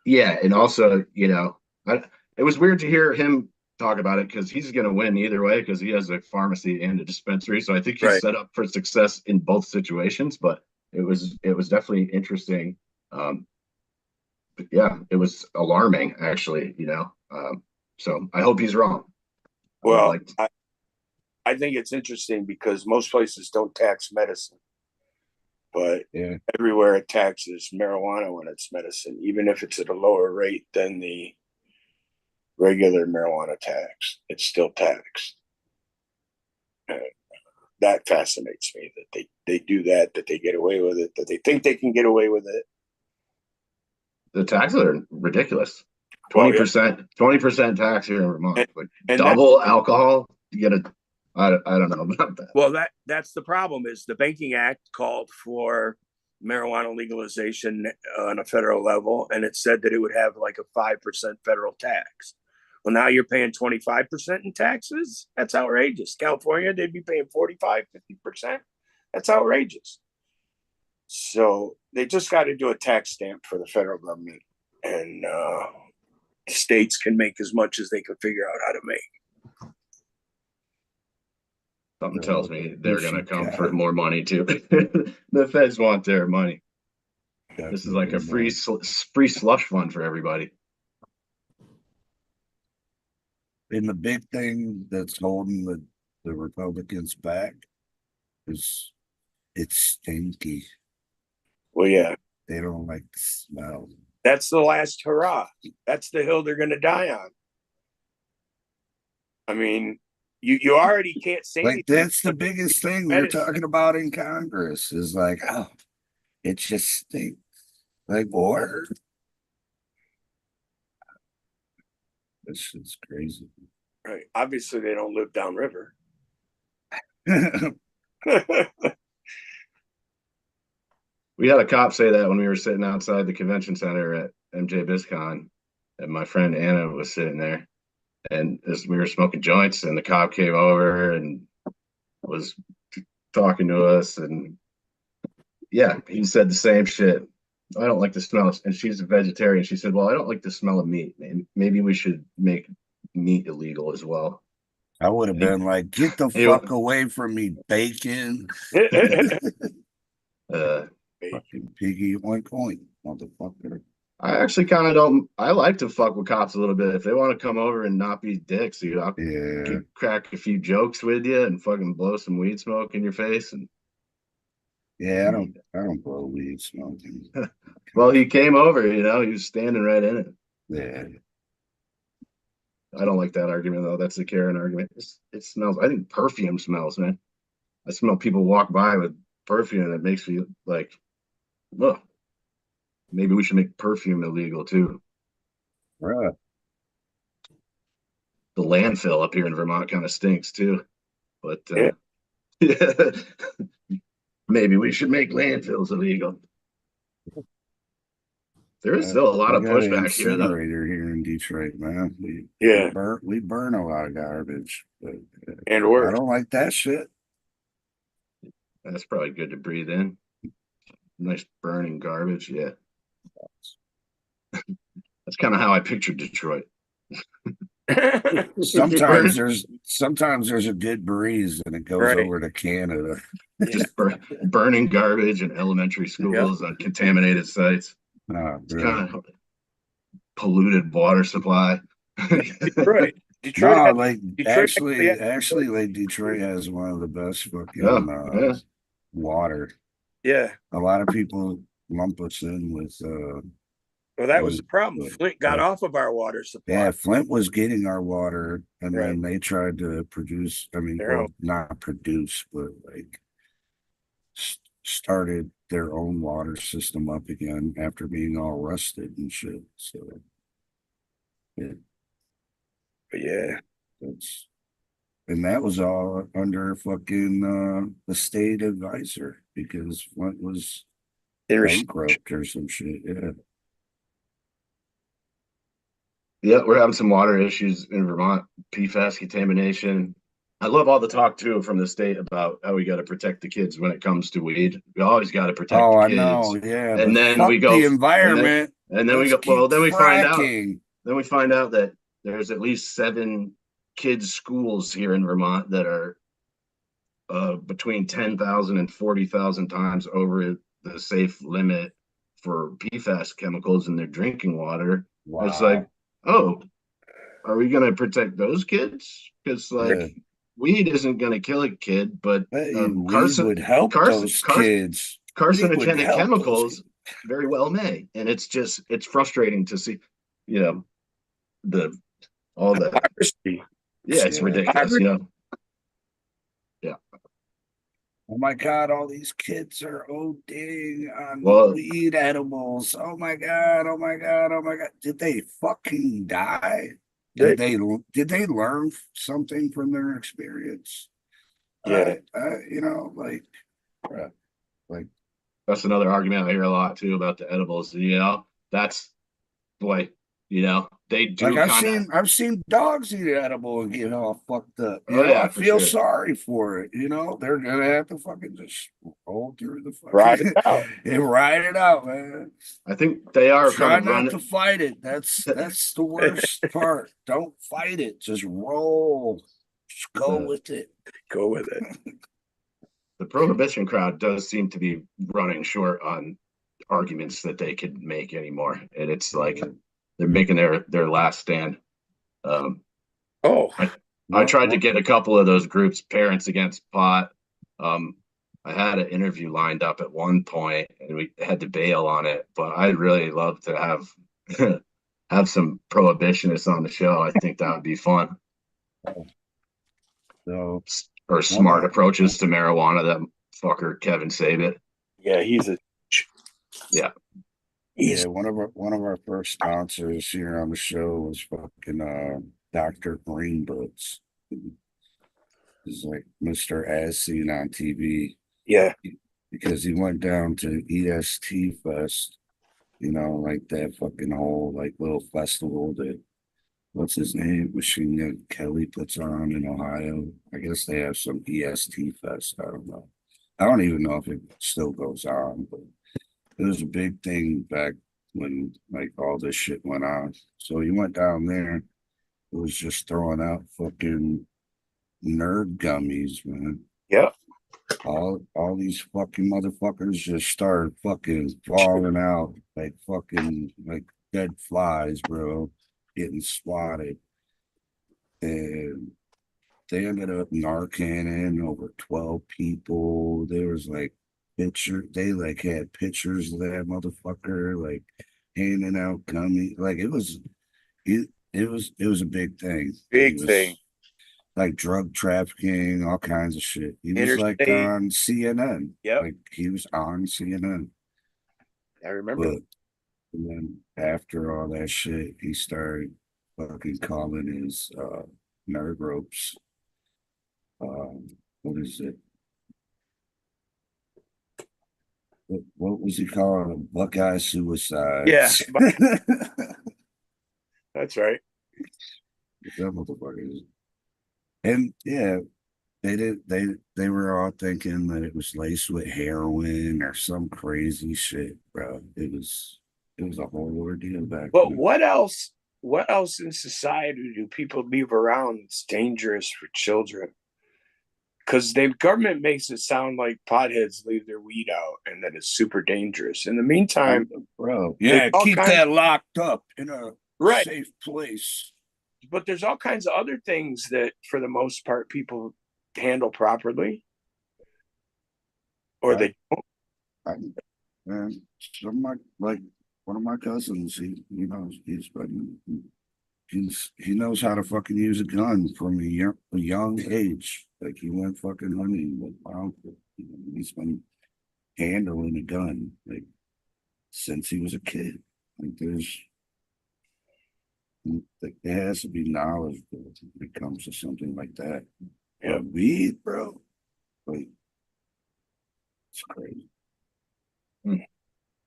and also, it was weird to hear him talk about it, because he's going to win either way, because he has a pharmacy and a dispensary. So I think he's set up for success in both situations. But it was definitely interesting. But yeah, it was alarming, actually. So I hope he's wrong. Well, I think it's interesting because most places don't tax medicine, but everywhere it taxes marijuana when it's medicine, even if it's at a lower rate than the regular marijuana tax, it's still taxed. And that fascinates me, that they do that they get away with it, that they think they can get away with it. The taxes are ridiculous. 20%, 20% tax here in Vermont. And double alcohol, you get I don't know about that. Well, that's the problem, is the Banking Act called for marijuana legalization on a federal level, and it said that it would have like a 5% federal tax. Well, now you're paying 25% in taxes. That's outrageous. California, they'd be paying 45, 50%. That's outrageous. So they just got to do a tax stamp for the federal government, and states can make as much as they can figure out how to make. Something tells me they're going to come for more money too. The feds want their money. This is like a free slush fund for everybody. And the big thing that's holding the Republicans back is it's stinky. Well, yeah. They don't like the smell. That's the last hurrah. That's the hill they're going to die on. I mean, you already can't say like anything. That's the biggest thing they're talking about in Congress is like, oh, it just stinks. Like, water. This shit's crazy. Right. Obviously, they don't live downriver. We had a cop say that when we were sitting outside the convention center at MJ BizCon, and my friend Anna was sitting there, and as we were smoking joints, and the cop came over and was talking to us, and yeah, he said the same shit. I don't like the smell, and she's a vegetarian. She said, "Well, I don't like the smell of meat. Maybe we should make meat illegal as well." I would have been like, "Get the fuck away from me, bacon!" Fucking piggy oink, motherfucker. I actually kind of don't. I like to fuck with cops a little bit. If they want to come over and not be dicks, I'll crack a few jokes with you and fucking blow some weed smoke in your face. And yeah, I don't blow weed smoke. Well, he came over. He was standing right in it. Yeah. I don't like that argument though. That's the Karen argument. It smells. I think perfume smells, man. I smell people walk by with perfume that makes me like, look. Maybe we should make perfume illegal too. Right. The landfill up here in Vermont kind of stinks too, but maybe we should make landfills illegal. There is still a lot We of got an pushback here, though. incinerator here in Detroit, man. Yeah. We burn a lot of garbage, but And I worse. don't like that shit. That's probably good to breathe in. Nice burning garbage. Yeah. That's kind of how I pictured Detroit. Sometimes there's a good breeze and it goes Right. over to Canada. Just burning garbage in elementary schools on contaminated sites. It's kind of polluted water supply. Detroit. No, like Detroit actually, like Detroit has one of the best fucking Yeah. water. Yeah. A lot of people lump us in with Well, that was the problem. Flint got off of our water supply. yeah, Flint was getting our water, and then they tried to produce. I mean, well, not produce, but like started their own water system up again after being all rusted and shit. So, yeah, But yeah, and that was all under fucking the state advisor because Flint was bankrupt or some shit. Yeah. Yeah, we're having some water issues in Vermont, PFAS contamination. I love all the talk too from the state about how we got to protect the kids when it comes to weed. We always got to protect the I kids. know, yeah. And then we go the environment, and then we go. Well, then we find out that there's at least 7 kids' schools here in Vermont that are between 10,000 and 40,000 times over the safe limit for PFAS chemicals in their drinking water. Wow. It's like, oh, are we going to protect those kids? Because weed isn't going to kill a kid, but would help those kids. Carcinogenic chemicals very well may, and it's frustrating to see, all the it's ridiculous, Yeah. Oh my God, all these kids are ODing on weed edibles. Oh my God, oh my God, oh my God. Did they fucking die? Did they learn something from their experience? Yeah. Like that's another argument I hear a lot too about the edibles. That's boy, they do. Like I've seen dogs eat an edible and get all fucked up. I feel sorry for it. They're gonna have to fucking just roll through the fucking ride it out and ride it out, man. I think they are try not to fight it. That's the worst part. Don't fight it. Just roll. Just go with it. Go with it. The prohibition crowd does seem to be running short on arguments that they could make anymore, and it's like they're making their last stand. I tried to get a couple of those groups, Parents Against Pot. I had an interview lined up at one point, and we had to bail on it. But I'd really love to have some prohibitionists on the show. I think that would be fun. Or smart approaches to marijuana. That fucker Kevin Sabet. Yeah, he's a. Yeah. Yeah, one of our first sponsors here on the show was fucking Dr. Greenboots. He's like Mr. As Seen on TV. Yeah. Because he went down to EST Fest, like that fucking whole like little festival that what's his name? Machine Gun Kelly puts on in Ohio. I guess they have some EST Fest. I don't know. I don't even know if it still goes on, but it was a big thing back when like all this shit went on. So he went down there. It was just throwing out fucking nerd gummies, man. Yeah. All these fucking motherfuckers just started fucking falling out like fucking like dead flies, bro, getting swatted. And they ended up Narcaning over 12 people. There was like they like had pictures of that motherfucker like handing out gummy. Like it was a big thing. Big thing. Like drug trafficking, all kinds of shit. He was like on CNN. Yeah. Like he was on CNN. I remember. And then after all that shit, he started fucking calling his nerd ropes. What is it? what was he calling them? Buckeye suicide. Yeah. That's right. That motherfuckers. And yeah, they were all thinking that it was laced with heroin or some crazy shit, bro. It was a whole ordeal back But then. what else in society do people leave around that's dangerous for children? Because the government makes it sound like potheads leave their weed out and that it's super dangerous. In the meantime, bro, yeah, keep that locked up in a safe place. But there's all kinds of other things that, for the most part, people handle properly, or they don't. Man, like one of my cousins, he knows how to fucking use a gun from a young age. Like he went fucking hunting with my uncle. He's been handling a gun like since he was a kid. Like there has to be knowledge when it comes to something like that. Yeah, weed, bro. Like it's crazy. It's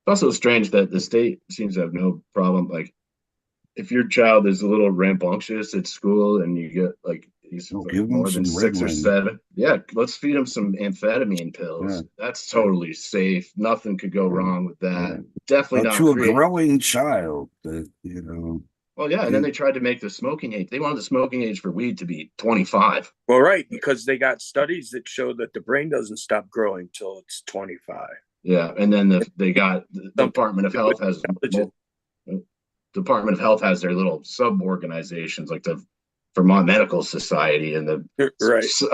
also strange that the state seems to have no problem. Like, if your child is a little rambunctious at school and you get like he's more than 6 or 7, yeah, let's feed him some amphetamine pills. Yeah. That's totally safe. Nothing could go wrong with that. Definitely not to a growing child. That Well, yeah, and then they tried to make the smoking age. They wanted the smoking age for weed to be 25. Well, right, because they got studies that show that the brain doesn't stop growing till it's 25. Yeah, and then they got the Department of Health has Department of Health has their little sub organizations like the Vermont Medical Society and the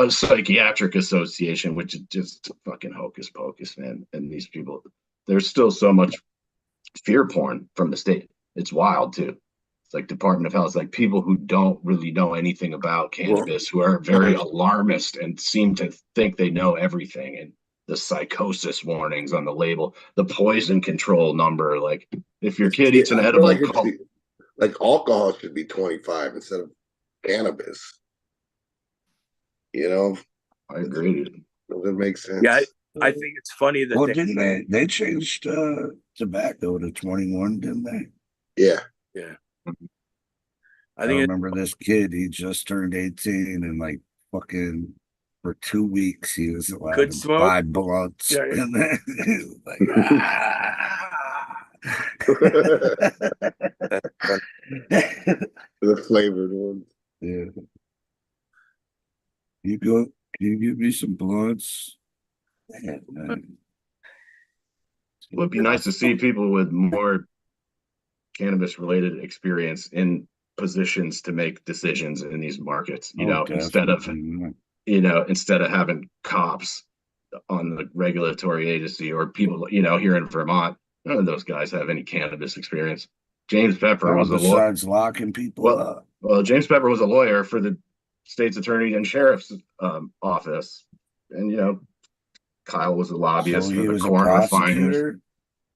Psychiatric Association, which is just fucking hocus pocus, man. And these people, there's still so much fear porn from the state. It's wild too. It's like Department of Health, like people who don't really know anything about cannabis, who are very alarmist and seem to think they know everything. And the psychosis warnings on the label, the poison control number. Like if your kid eats an edible, like alcohol should be 25 instead of cannabis. You know, I agree. Doesn't make sense. Yeah, I think it's funny that didn't they changed tobacco to 21, didn't they? Yeah. Yeah. I remember this kid, he just turned 18 and like fucking for 2 weeks he was allowed to buy blunts. Yeah, yeah. And then he was like, the flavored one. Yeah. Can you give me some blunts? It would be nice to see people with more cannabis related experience in positions to make decisions in these markets, instead of having cops on the regulatory agency or people, here in Vermont. None of those guys have any cannabis experience. James Pepper was besides locking people up. Well, James Pepper was a lawyer for the state's attorney and sheriff's office, and Kyle was a lobbyist for the coroner refiners.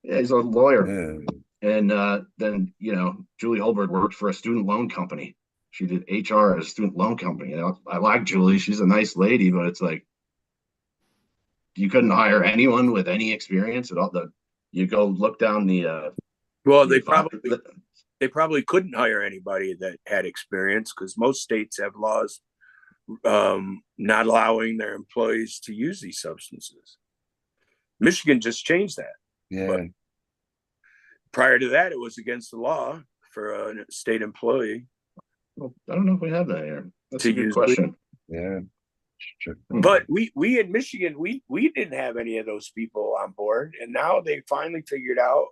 Yeah, he's a lawyer. Yeah. And then Julie Holberg worked for a student loan company. She did HR at a student loan company. I like Julie; she's a nice lady, but it's like you couldn't hire anyone with any experience at all. You go look down the. They probably couldn't hire anybody that had experience because most states have laws not allowing their employees to use these substances. Michigan just changed that. Yeah. But prior to that, it was against the law for a state employee. Well, I don't know if we have that here. That's a good question. Yeah. But we in Michigan, we didn't have any of those people on board. And now they finally figured out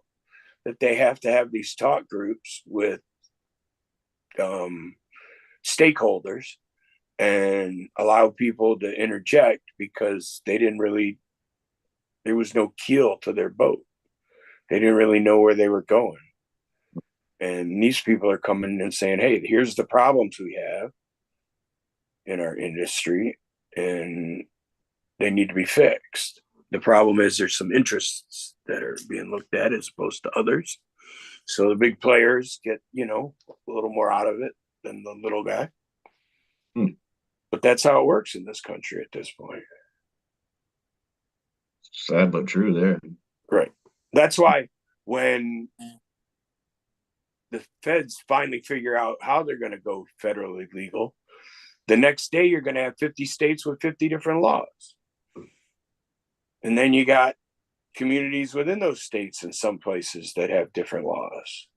that they have to have these talk groups with stakeholders and allow people to interject because there was no keel to their boat. They didn't really know where they were going. And these people are coming and saying, hey, here's the problems we have in our industry and they need to be fixed. The problem is there's some interests that are being looked at as opposed to others. So the big players get, a little more out of it than the little guy. But that's how it works in this country at this point. Sad but true there. Right. That's why when the feds finally figure out how they're going to go federally legal, the next day you're going to have 50 states with 50 different laws. And then you got communities within those states in some places that have different laws.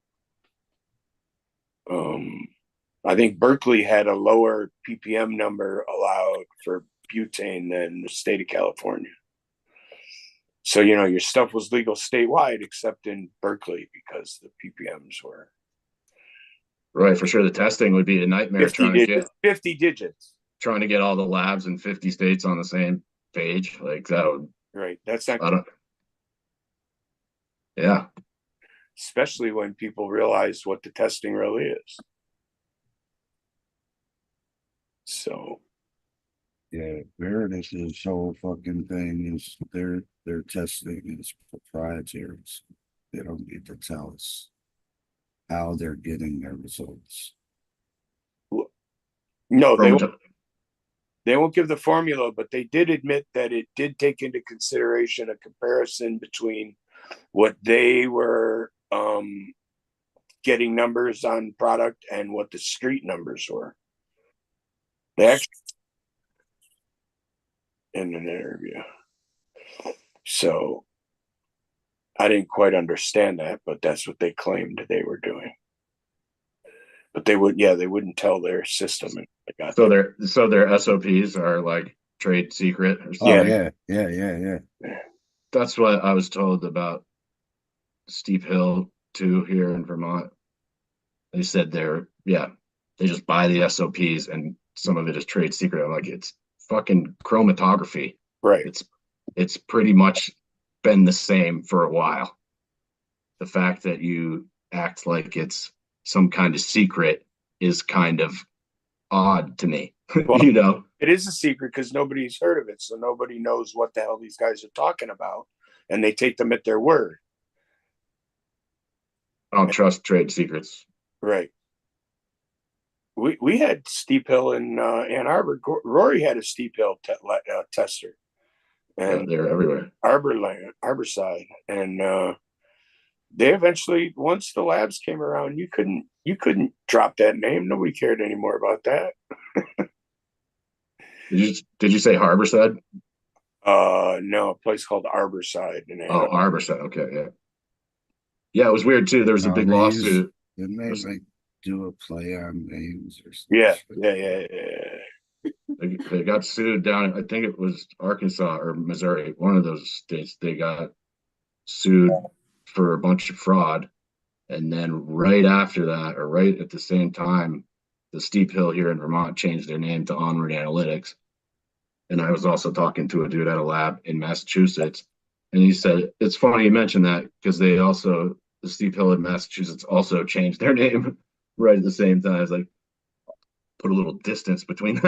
I think Berkeley had a lower ppm number allowed for butane than the state of California. So, you know, your stuff was legal statewide except in Berkeley because the ppms were Right, for sure. The testing would be a nightmare 50 digits, 50 digits. Trying to get all the labs in 50 states on the same page. Like that would Right. That's not yeah. Especially when people realize what the testing really is. So yeah, Veritas' whole fucking thing is their testing is proprietary. They don't need to tell us how they're getting their results. No, they won't give the formula, but they did admit that it did take into consideration a comparison between what they were getting numbers on product and what the street numbers were. They actually in an interview. So I didn't quite understand that, but that's what they claimed they were doing. But they wouldn't tell their system. And so their SOPs are like trade secret. Or something. Yeah. That's what I was told about Steep Hill too here in Vermont. They said they just buy the SOPs and some of it is trade secret. I'm like, it's fucking chromatography. Right. It's pretty much been the same for a while. The fact that you act like it's some kind of secret is kind of odd to me. Well, you know, it is a secret because nobody's heard of it, so nobody knows what the hell these guys are talking about, and they take them at their word. I don't trust trade secrets. Right. We had Steep Hill in Ann Arbor. Rory had a Steep Hill tester, and they're everywhere. Arborside, and they eventually, once the labs came around, you couldn't drop that name. Nobody cared anymore about that. Did you say Harborside? No, a place called Arborside. Arborside. Okay, yeah. It was weird too. There was a big lawsuit. Didn't they like do a play on names or something? Yeah. They got sued down. I think it was Arkansas or Missouri, one of those states. They got sued for a bunch of fraud, and then right after that, or right at the same time, the Steep Hill here in Vermont changed their name to Onward Analytics. And I was also talking to a dude at a lab in Massachusetts, and he said it's funny you mentioned that because the Steep Hill in Massachusetts also changed their name right at the same time. I was like, put a little distance between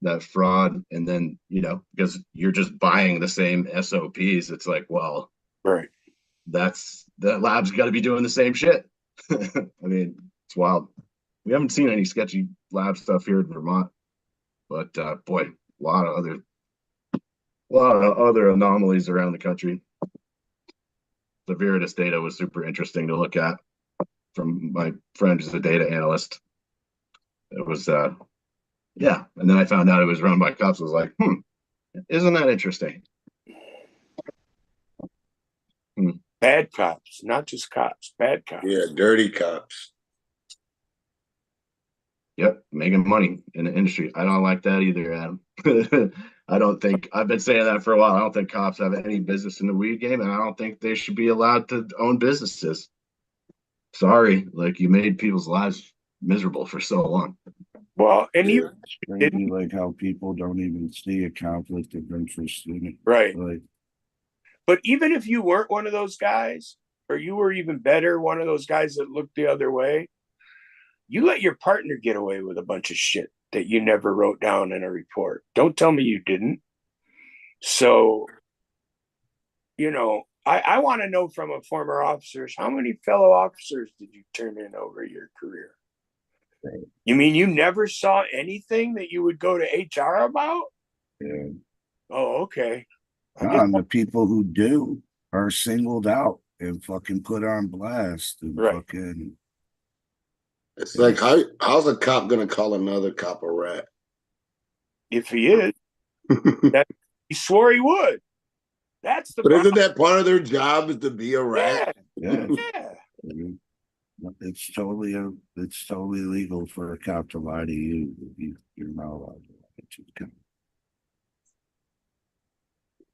that fraud and then, you know, because you're just buying the same SOPs. It's like, well, right. That lab's got to be doing the same shit. I mean, it's wild. We haven't seen any sketchy lab stuff here in Vermont, but boy, a lot of other anomalies around the country. The Veritas data was super interesting to look at from my friend who's a data analyst. It was, and then I found out it was run by cops. I was like, isn't that interesting? Bad cops, not just cops, bad cops. Yeah, dirty cops. Yep, making money in the industry. I don't like that either, Adam. I don't think, I've been saying that for a while. I don't think cops have any business in the weed game, and I don't think they should be allowed to own businesses. Sorry, like you made people's lives miserable for so long. Well, and you maybe like how people don't even see a conflict of interest in it. Right. Like, but even if you weren't one of those guys, or you were even better, one of those guys that looked the other way, you let your partner get away with a bunch of shit that you never wrote down in a report. Don't tell me you didn't. So, you know, I want to know from a former officer, how many fellow officers did you turn in over your career? Right. You mean you never saw anything that you would go to HR about? Yeah. Oh, okay. The people who do, are singled out and fucking put on blast and fucking. It's like how's a cop gonna call another cop a rat? If he is, he swore he would. That's the. But isn't that part of their job is to be a rat? Yeah. It's totally illegal for a cop to lie to you. You're not allowed to lie to the cop.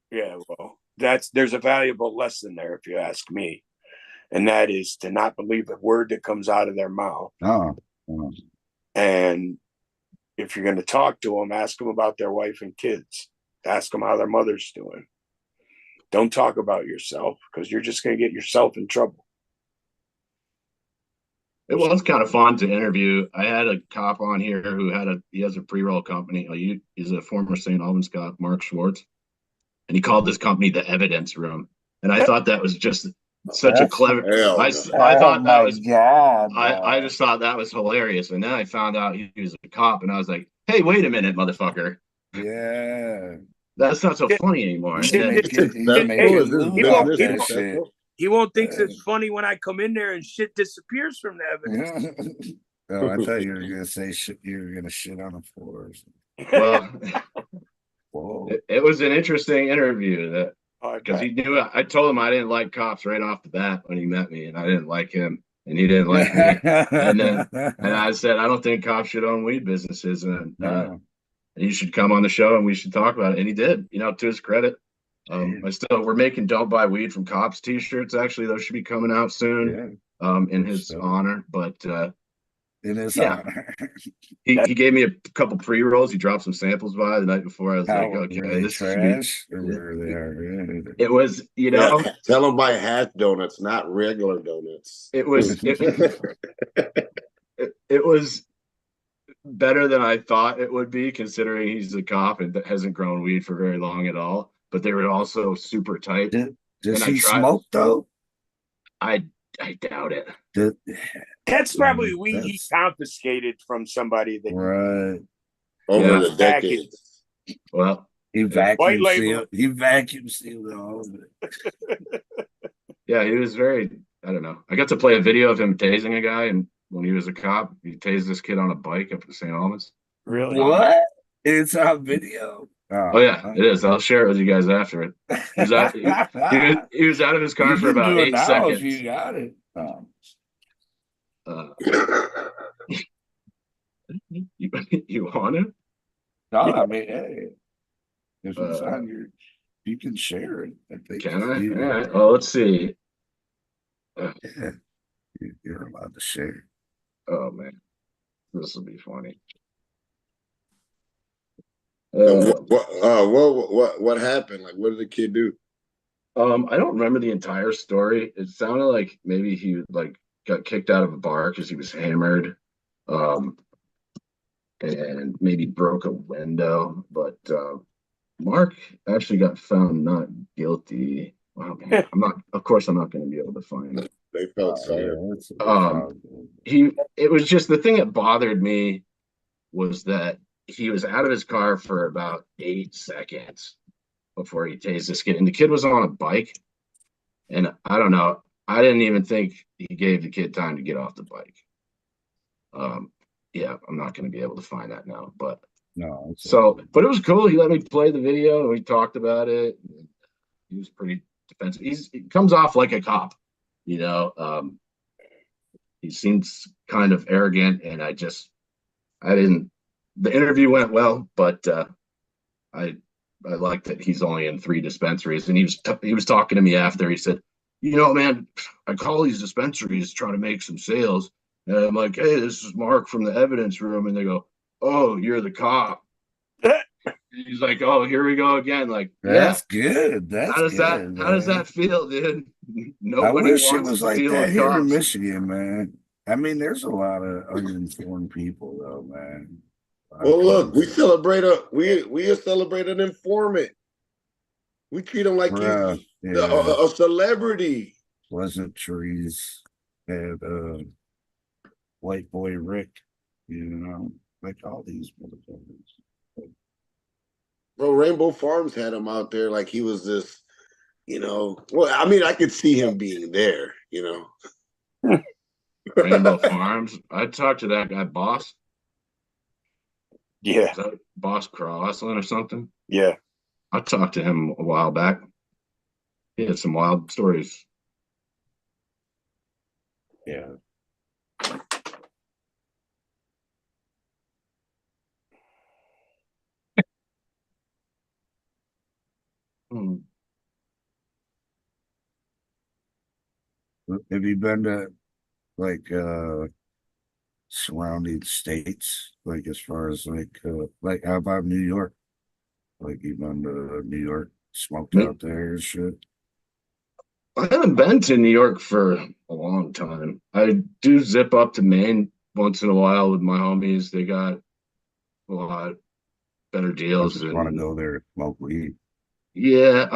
Yeah, well, there's a valuable lesson there, if you ask me, and that is to not believe a word that comes out of their mouth. And if you're going to talk to them, ask them about their wife and kids. Ask them how their mother's doing. Don't talk about yourself because you're just going to get yourself in trouble. It was kind of fun to interview. I had a cop on here who he has a pre-roll company. He's a former St. Albans cop, Mark Schwartz, and he called this company the Evidence Room. And I thought that was just such a clever. I thought that was. I just thought that was hilarious. And then I found out he was a cop, and I was like, "Hey, wait a minute, motherfucker! Yeah, that's not so funny anymore." He won't think it's funny when I come in there and shit disappears from the evidence. Oh, I thought you were gonna say shit. You were gonna shit on the floor. Well, it was an interesting interview because he knew I told him I didn't like cops right off the bat when he met me, and I didn't like him, and he didn't like me. and I said I don't think cops should own weed businesses, and you should come on the show and we should talk about it. And he did. To his credit. We're making "Don't Buy Weed from Cops" t-shirts. Actually, those should be coming out soon. In his honor, but in his honor, he gave me a couple pre-rolls. He dropped some samples by the night before. I was like, okay, this trash. It was, tell them buy hash donuts, not regular donuts. It was it was better than I thought it would be, considering he's a cop and hasn't grown weed for very long at all. But they were also super tight. Does he smoke though? I doubt it. That's probably weed he confiscated from somebody that over the decades. Well, he vacuum sealed. He vacuum sealed all of it. Yeah, he was very. I don't know. I got to play a video of him tasing a guy, and when he was a cop, he tased this kid on a bike up at St. Albans. Really? What? It's on video. Oh yeah, it is. I'll share it with you guys after it. He was out of his car for about 8 seconds. You got it. You want it? No, I mean, hey, if it's on your, you can share it. I think. Can I? All right. Well, let's see. Yeah, you're allowed to share. Oh man, this will be funny. What happened? Like, what did the kid do? I don't remember the entire story. It sounded like maybe he got kicked out of a bar because he was hammered, and maybe broke a window. But Mark actually got found not guilty. Wow, man. Of course, I'm not going to be able to find it. They felt sorry. It was just the thing that bothered me was that he was out of his car for about 8 seconds before he tased this kid. And the kid was on a bike. And I don't know. I didn't even think he gave the kid time to get off the bike. Yeah, I'm not going to be able to find that now. But no. But it was cool. He let me play the video. We talked about it. He was pretty defensive. He comes off like a cop, He seems kind of arrogant, and I didn't. The interview went well, but I like that he's only in 3 dispensaries. And he was talking to me after. He said, man, I call these dispensaries trying to make some sales. And I'm like, hey, this is Mark from the Evidence Room. And they go, oh, you're the cop. He's like, oh, here we go again. Like, that's good. How does that feel, dude? Nobody I wish wants it was to like deal that with here cops. in Michigan, man. I mean, there's a lot of uninformed people, though, man. Well, look, we celebrate an informant. We treat him like he's a celebrity. Pleasantries had White Boy Rick, like all these motherfuckers. Bro, Rainbow Farms had him out there like he was this You know, well, I mean, I could see him being there. You know, Rainbow Farms. I talked to that guy, Boss. Yeah. Is that Boss Crosslin or something? Yeah. I talked to him a while back. He had some wild stories. Yeah. Hmm. Have you been to like surrounding states? Like as far as like how about New York? Like you been to New York, smoked out there and shit? I haven't been to New York for a long time. I do zip up to Maine once in a while with my homies. They got a lot better I deals. just want to go there to smoke weed. Yeah,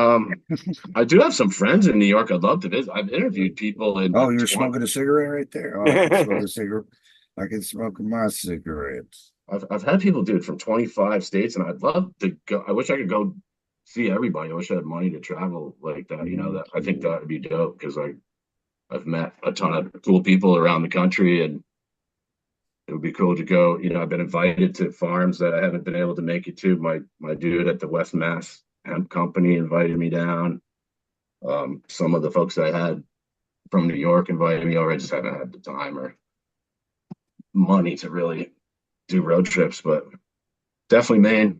I do have some friends in New York. I'd love to visit. I've interviewed people in. Oh, you're smoking a cigarette right there? Oh, I can smoke a cigarette. I can smoke my cigarettes. I've had people do it from 25 states, and I'd love to go. I wish I could go see everybody. I wish I had money to travel like that. You know, that I think that would be dope because I've met a ton of cool people around the country, and it would be cool to go. You know, I've been invited to farms that I haven't been able to make it to. My dude at the West Mass Hemp Company invited me down. Some of the folks I had from New York invited me over. I just haven't had the time or money to really do road trips, but definitely Maine.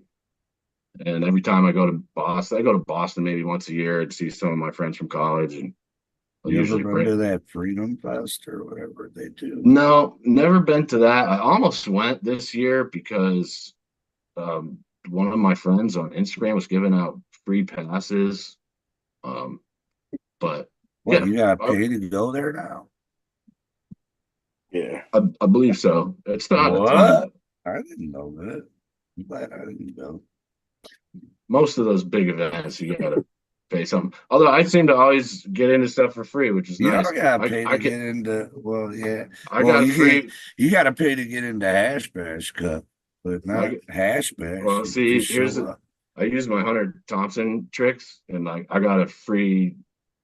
And every time I go to Boston maybe once a year and see some of my friends from college. And I'll You ever usually been to that Freedom Fest or whatever they do? No, never been to that. I almost went this year because one of my friends on Instagram was giving out free passes. But What, yeah, you got paid to go there now? Yeah. I believe so. It's not a ton. What? I didn't know that. I'm glad I didn't know. Most of those big events, you gotta pay something. Although I seem to always get into stuff for free, which is You nice. don't gotta pay to get into. Well, yeah. I well, got free. You gotta pay to get into Hash Bash Cup, but not Hash Bash. Well, You see, just here's show up. I use my Hunter Thompson tricks, and like I got a free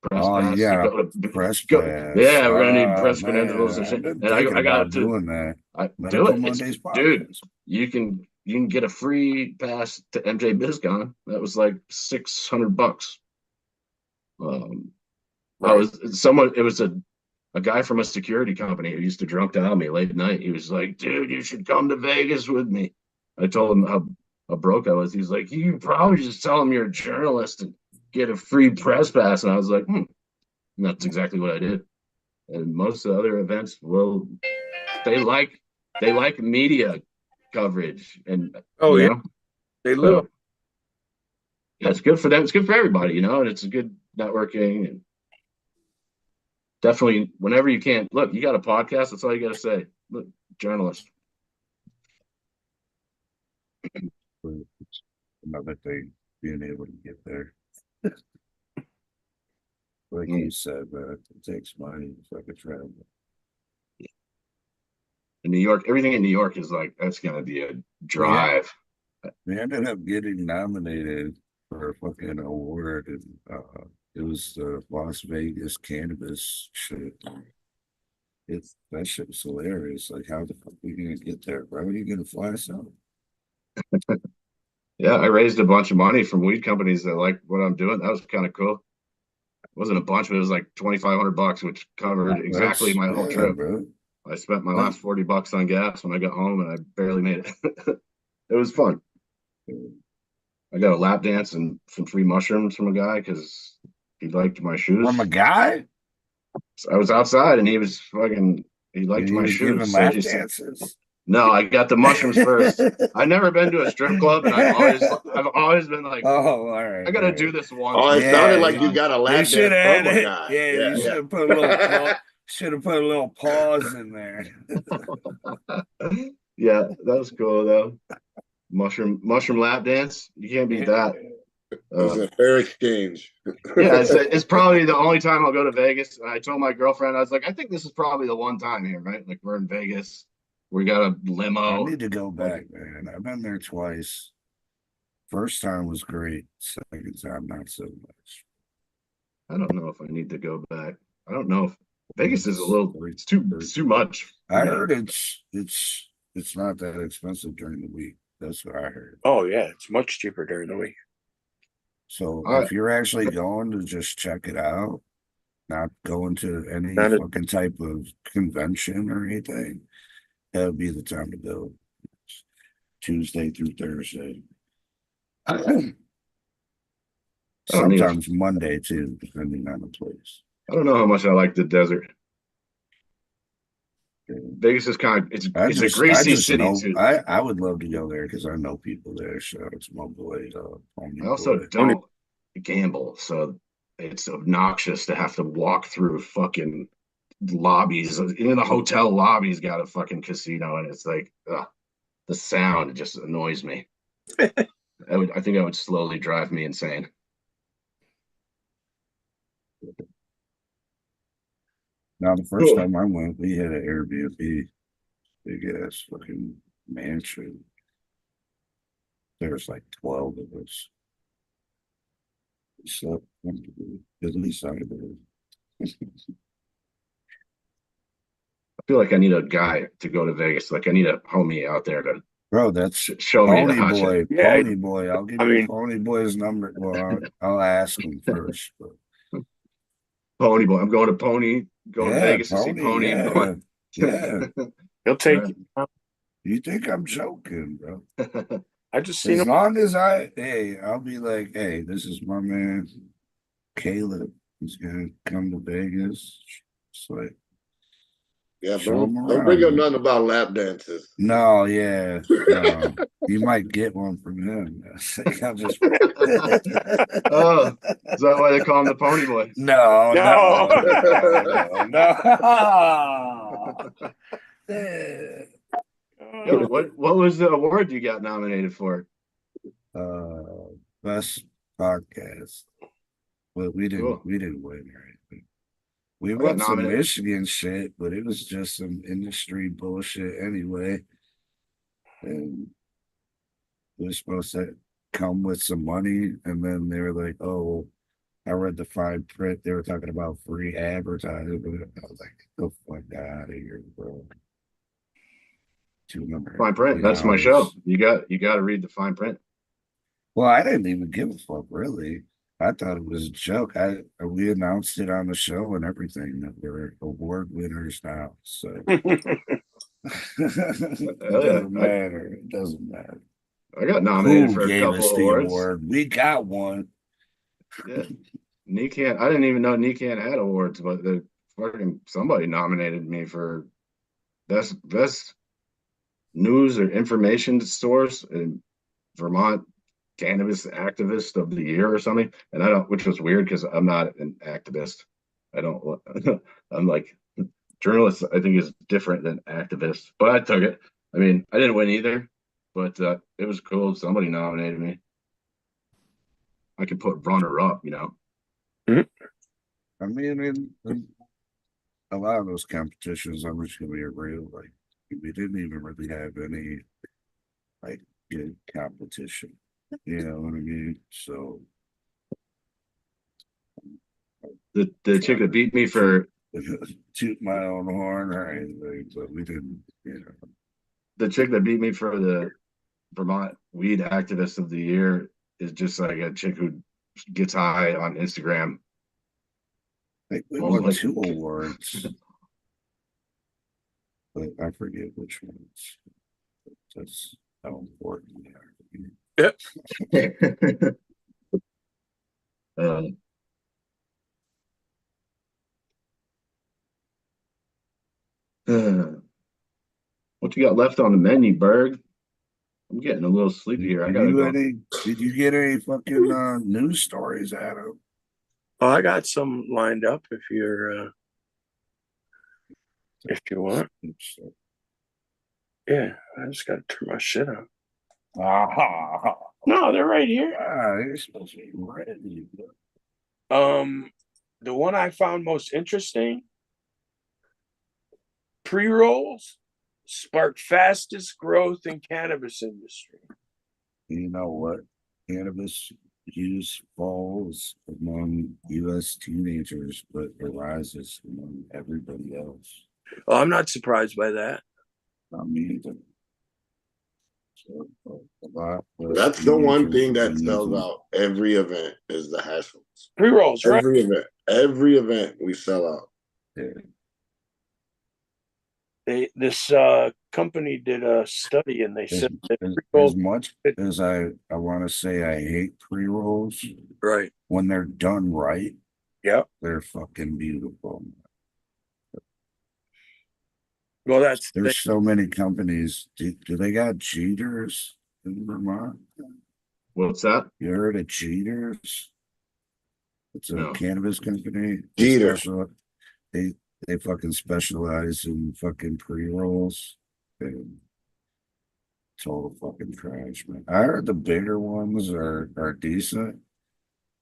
press Oh, pass you got to go a to press go. pass. Yeah, we're gonna need Oh, press man, credentials and I've shit. been And thinking I got about to doing that. I do Medical it. Mondays Dude, podcast. you can get a free pass to MJ BizCon. That was like $600. It was a guy from a security company who used to drunk dial me late at night. He was like, dude, you should come to Vegas with me. I told him how broke I was. He's like, you probably just tell him you're a journalist and get a free press pass. And I was like, And that's exactly what I did. And most of the other events, well, they like media coverage. And they love. Yeah, it's good for them. It's good for everybody, and it's a good networking. And definitely, whenever you can, look, you got a podcast. That's all you got to say. Look, journalist. Another thing, being able to get there. Like you said, man, it takes money to fucking travel. In New York, everything in New York is like, that's going to be a drive. We ended up getting nominated for a fucking award, and it was the Las Vegas cannabis shit. That shit was hilarious. Like, how the fuck are you gonna get there, bro? Are you gonna fly something? Yeah, I raised a bunch of money from weed companies that like what I'm doing. That was kind of cool. It wasn't a bunch, but it was like $2,500, which covered exactly my whole trip. Bro. I spent my last $40 on gas when I got home, and I barely made it. It was fun. I got a lap dance and some free mushrooms from a guy because he liked my shoes. From a guy? So I was outside and he liked my was shoes. giving So lap he said- dances? No, I got the mushrooms first. I've never been to a strip club, and I've always been like, Oh, all right. I got to do this once. Oh, it sounded like you got a lap They dance should have from had a it. guy. Yeah, you should have put a little. Should have put a little pause in there. Yeah, that was cool though. Mushroom lap dance. You can't beat that. It was a fair exchange. Yeah, it's probably the only time I'll go to Vegas. And I told my girlfriend, I was like, I think this is probably the one time here, right? Like we're in Vegas. We got a limo. I need to go back, man. I've been there twice. First time was great. Second time, not so much. I don't know if I need to go back. I don't know if Vegas is a little. It's too much. I heard it's not that expensive during the week. That's what I heard. Oh yeah, it's much cheaper during the week. So if you're actually going to just check it out, not going to any fucking type of convention or anything, that would be the time to go. Tuesday through Thursday. Sometimes Monday too, depending on the place. I don't know how much I like the desert. Vegas is kind of it's a greasy city too. I would love to go there because I know people there. So it's my boy. I also don't gamble, so it's obnoxious to have to walk through fucking lobbies. Even the hotel lobby's got a fucking casino, and it's like the sound just annoys me. I think that would slowly drive me insane. Now, the first time I went, we had an Airbnb, big ass fucking mansion. There's like 12 of us. We slept comfortably, at least I did. I feel like I need a guy to go to Vegas. Like I need a homie out there to. Bro, that's show me the hot boy. shit. Yeah, Pony boy. I'll give you Pony boy's number. Well, I'll ask him first. But. Pony boy. I'm going to Pony. Going to Vegas to see Pony. Yeah. He'll take you. You think I'm joking, bro? I just seen as long as I'll be like, hey, this is my man, Caleb. He's gonna come to Vegas. It's like, yeah, don't bring up nothing about lap dances. No, yeah, no. You might get one from him. I'll just. Oh, is that why they call him the Pony Boy? No. Yo, what was the award you got nominated for? Best podcast. But we didn't win or anything. We won some Michigan shit, but it was just some industry bullshit anyway. And it was supposed to come with some money, and then they were like, "Oh, I read the fine print. They were talking about free advertising." But I was like, "Go fuck out of here, bro." Fine print. That's my show. You got to read the fine print. Well, I didn't even give a fuck, really. I thought it was a joke. We announced it on the show and everything that we're award winners now. So it doesn't matter. It doesn't matter. I got nominated for a couple awards. Award? We got one. Yeah, Nikan. I didn't even know Nikan had awards, but somebody nominated me for best news or information source in Vermont cannabis activist of the year or something. And which was weird because I'm not an activist. I'm like journalist, I think is different than activist, but I took it. I mean, I didn't win either, but it was cool. Somebody nominated me. I could put runner up, I mean, in a lot of those competitions, I'm just gonna be real. Like, we didn't even really have any like good competition. You know what I mean? So the chick that beat me for toot my own horn or anything, but we didn't, The chick that beat me for the Vermont Weed Activist of the Year is just like a chick who gets high on Instagram. We won 2 awards. But I forget which ones. That's how important they are. Yep. What you got left on the menu, Berg? I'm getting a little sleepy here. Did you get any fucking news stories, Adam? Oh, I got some lined up if you want. Yeah, I just got to turn my shit on. No, they're right here. They're supposed to be ready. The one I found most interesting: pre-rolls spark fastest growth in cannabis industry. You know what? Cannabis use falls among U.S. teenagers, but rises among everybody else. Oh, I'm not surprised by that. I mean, That's the one thing that sells out every event is the hash rolls. Pre-rolls, right? Every event we sell out. Yeah. This company did a study and they said that as much as I want to say I hate pre-rolls, right? When they're done right, yeah, they're fucking beautiful. Well, there's so many companies. Do they got Cheaters in Vermont? What's that? You heard of Cheaters? It's a cannabis company. Jeter. They fucking specialize in fucking pre-rolls. Total fucking trash, man. I heard the bigger ones are decent,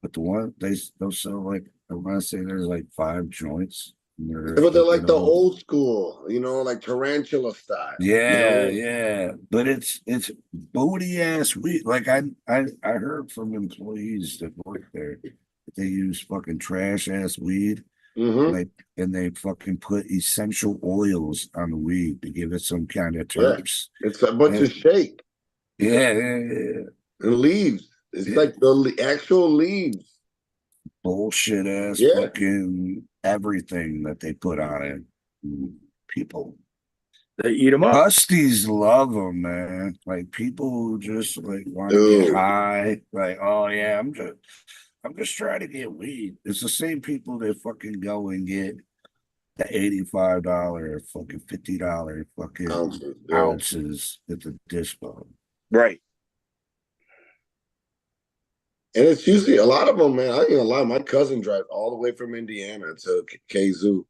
but the one they'll sell like I want to say there's like 5 joints. But they're like the old school, you know, like tarantula style. Yeah, you know? yeah. But it's booty ass weed. Like I heard from employees that work there that they use fucking trash ass weed. Mm-hmm. And they fucking put essential oils on the weed to give it some kind of terps. Yeah. It's a bunch of shake. Yeah. And leaves. It's like the actual leaves. Bullshit ass fucking everything that they put on it. People. They eat them up. Busties love them, man. Like people who just like want to get high. Like, oh yeah, I'm just trying to get weed. It's the same people that fucking go and get the $85, fucking $50 fucking ounces at the dispo. Right. And it's usually a lot of them, man. I ain't gonna lie. My cousin drives all the way from Indiana to Kazoo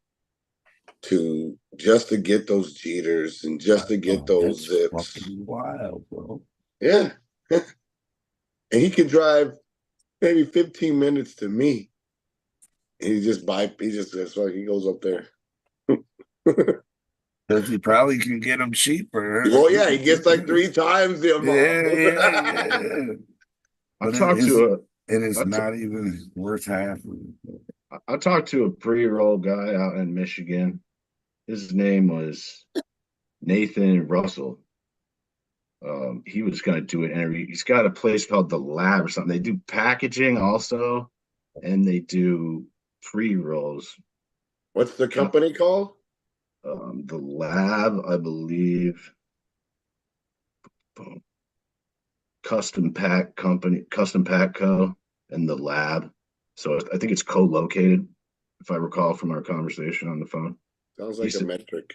just to get those Jeters and just to get those zips. Fucking wild, bro. Yeah. And he could drive maybe 15 minutes to me. And he goes up there. Because he probably can get them cheaper. Well, yeah, he gets like 3 times the amount. Yeah. I talked to it's not even worth half. I talked to a pre-roll guy out in Michigan. His name was Nathan Russell. He was going to do an interview. He's got a place called The Lab or something. They do packaging also, and they do pre-rolls. What's the company called? The Lab, I believe. Custom Pack Company, Custom Pack Co. and The Lab. So I think it's co-located, if I recall from our conversation on the phone. Sounds like a metric.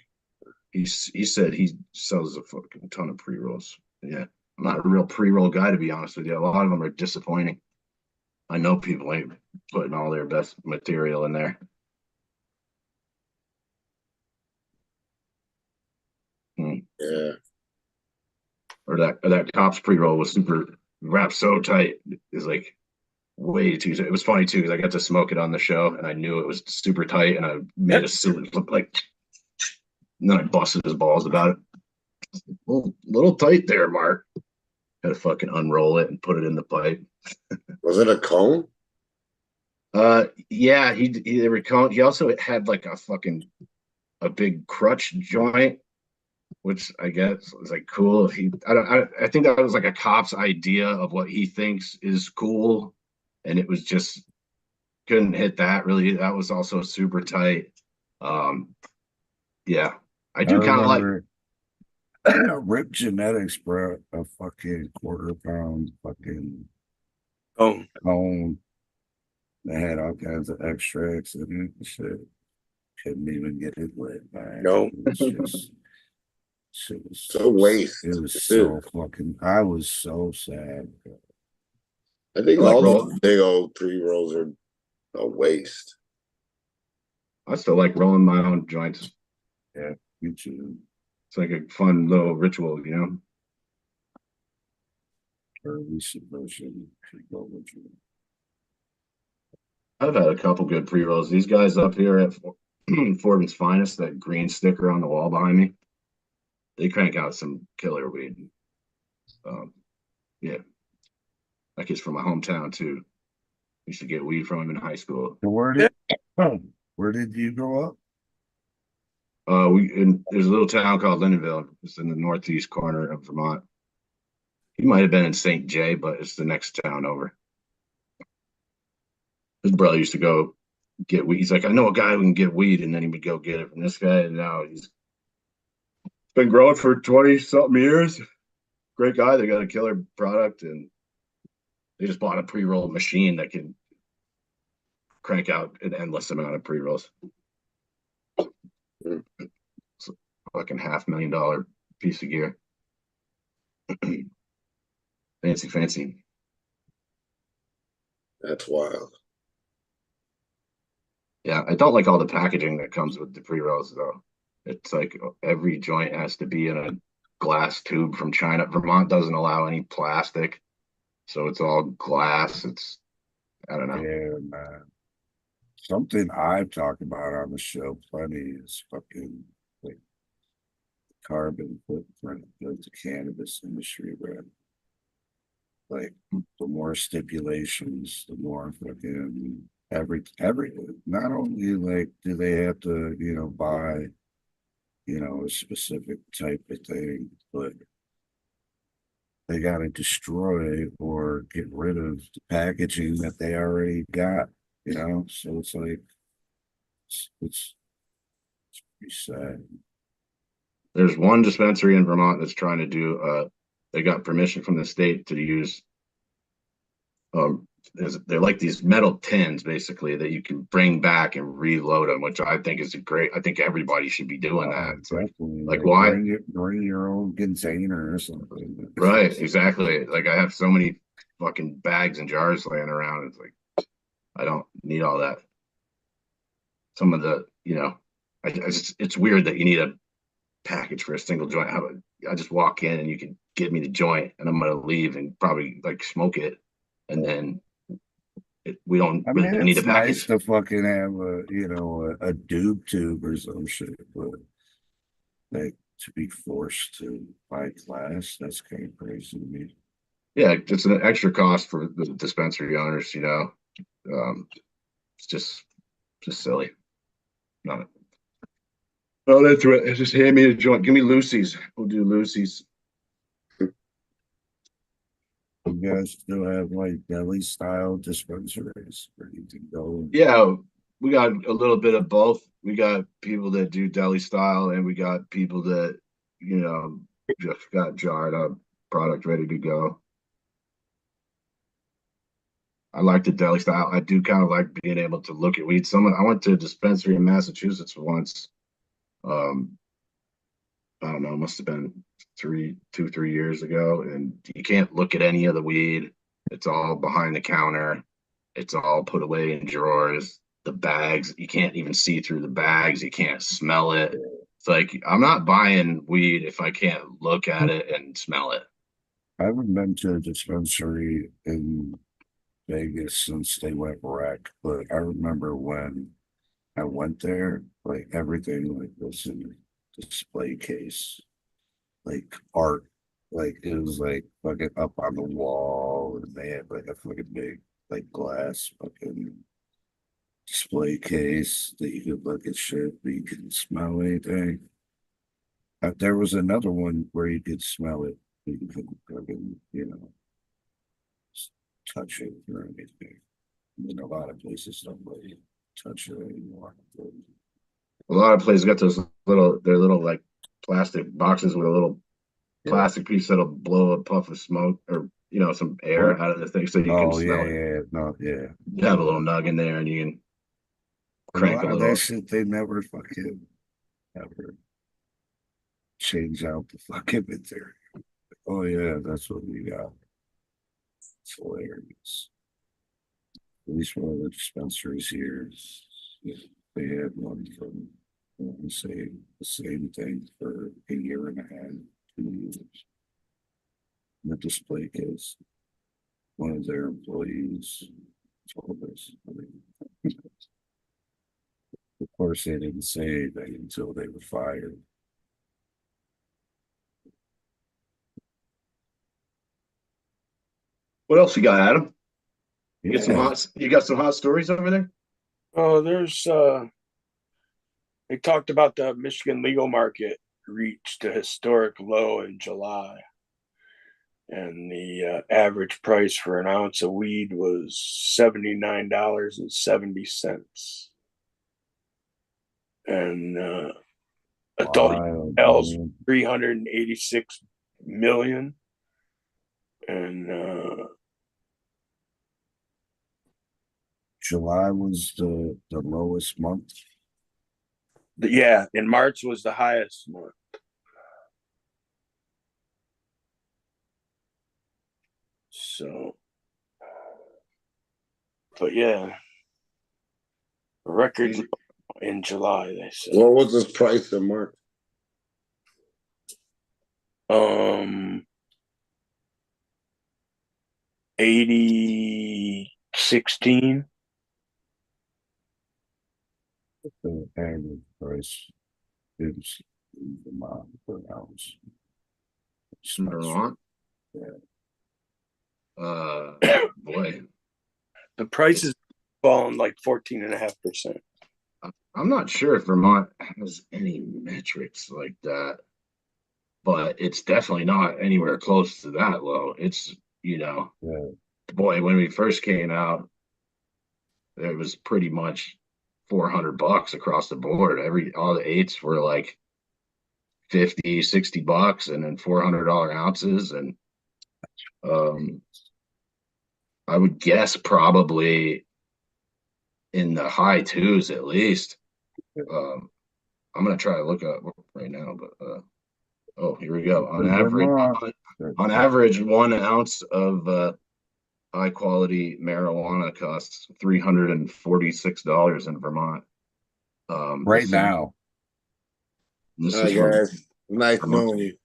He said he sells a fucking ton of pre-rolls. Yeah, I'm not a real pre-roll guy, to be honest with you. A lot of them are disappointing. I know people ain't putting all their best material in there. Yeah. Or that Cops pre-roll was super wrapped so tight. It's like way too. It was funny too because I got to smoke it on the show and I knew it was super tight and I made a silly look like. And then I busted his balls about it. Little tight there, Mark. Had to fucking unroll it and put it in the pipe. Was it a cone? Yeah, they were cone. He also had like a big crutch joint, which I guess was like cool. I think that was like a cop's idea of what he thinks is cool, and it was just couldn't hit that really. That was also super tight. Yeah, I do kind of like Rip Genetics, bro. A fucking quarter-pound fucking cone. They had all kinds of extracts in it. Shit, couldn't even get it lit, man. No. Shit was so waste. It was so fucking. I was so sad. I think all those big old pre-rolls are a waste. I still like rolling my own joints. Yeah, me too. It's like a fun little ritual, you know. Early subversion. I've had a couple good pre-rolls. These guys up here at Forbin's Finest, that green sticker on the wall behind me, they crank out some killer weed. Yeah. That kid's from my hometown too. Used to get weed from him in high school. Where did you grow up? There's a little town called Lindenville. It's in the northeast corner of Vermont. He might have been in St. Jay, but it's the next town over. His brother used to go get weed. He's like, I know a guy who can get weed, and then he would go get it from this guy. And now he's been growing for 20 something years. Great guy. They got a killer product, and they just bought a pre-roll machine that can crank out an endless amount of pre-rolls. It's a fucking $500,000 piece of gear. Fancy. That's wild. Yeah, I don't like all the packaging that comes with the pre-rolls though. It's like every joint has to be in a glass tube from China. Vermont doesn't allow any plastic, so it's all glass. I don't know. Yeah, man. Something I've talked about on the show plenty is fucking like carbon footprint of the cannabis industry, where like the more stipulations, the more fucking every not only like do they have to, buy, a specific type of thing, but they got to destroy or get rid of the packaging that they already got, so it's like it's pretty sad. There's one dispensary in Vermont that's trying to do they got permission from the state to use they're like these metal tins basically that you can bring back and reload them, which I think is I think everybody should be doing that. Definitely. Like why bring your own container or something. Right, exactly. Like I have so many fucking bags and jars laying around. It's like I don't need all that. Some of the, it's weird that you need a package for a single joint. How about I just walk in and you can give me the joint and I'm gonna leave and probably like smoke it, and then we don't really need a package. Nice to fucking have a doob tube or some shit, but like to be forced to buy glass, that's kind of crazy to me. Yeah, it's an extra cost for the dispensary owners, it's just silly. Not Oh, that's right. Just hand me a joint. Give me Lucy's. We'll do Lucy's. You guys still have like deli style dispensaries where you can go? Yeah, we got a little bit of both. We got people that do deli style, and we got people that just got jarred up product ready to go. I like the deli style. I do kind of like being able to look at weed. I went to a dispensary in Massachusetts once. I don't know, must have been 3 years ago, and you can't look at any of the weed. It's all behind the counter. It's all put away in drawers. The bags, you can't even see through the bags. You can't smell it. It's like, I'm not buying weed if I can't look at it and smell it. I haven't been to a dispensary in Vegas since they went wreck, but I remember when I went there, like everything like was in a display case, like art, like it was like fucking up on the wall, and they had like a fucking big like glass fucking display case that you could look at shit, but you couldn't smell anything. There was another one where you could smell it, but you couldn't fucking, touch it or anything. A lot of places don't really touch it anymore. A lot of places got those little like plastic boxes with a little plastic piece that'll blow a puff of smoke or some air out of the thing so you can smell it. You have a little nug in there and you can crank a little. That shit they never fucking ever change out the fucking material. Oh yeah, that's what we got. It's hilarious. At least one of the dispensaries here, they had one from, say, the same thing for a year and a half, 2 years. In the display case, one of their employees told us. Of course, they didn't say anything until they were fired. What else you got, Adam? You Yeah. got some hot stories over there? Oh, there's they talked about the Michigan legal market reached a historic low in July, and the average price for an ounce of weed was $79.70, and adult sales 386 million, and July was the lowest month. yeah, and March was the highest month. So, but yeah, record in July, they said. What was this price in March? 80.16. The average price is Vermont per ounce. Vermont? Yeah. Boy, The price has fallen like 14.5%. I'm not sure if Vermont has any metrics like that, but it's definitely not anywhere close to that low. It's, boy, when we first came out, it was pretty much $400 across the board. All the eights were like $50-$60 and then $400 ounces. And I would guess probably in the high twos at least. I'm gonna try to look up right now, but oh, here we go. On average, 1 ounce of high quality marijuana costs $346 in Vermont. Right now. Hi guys, nice knowing you.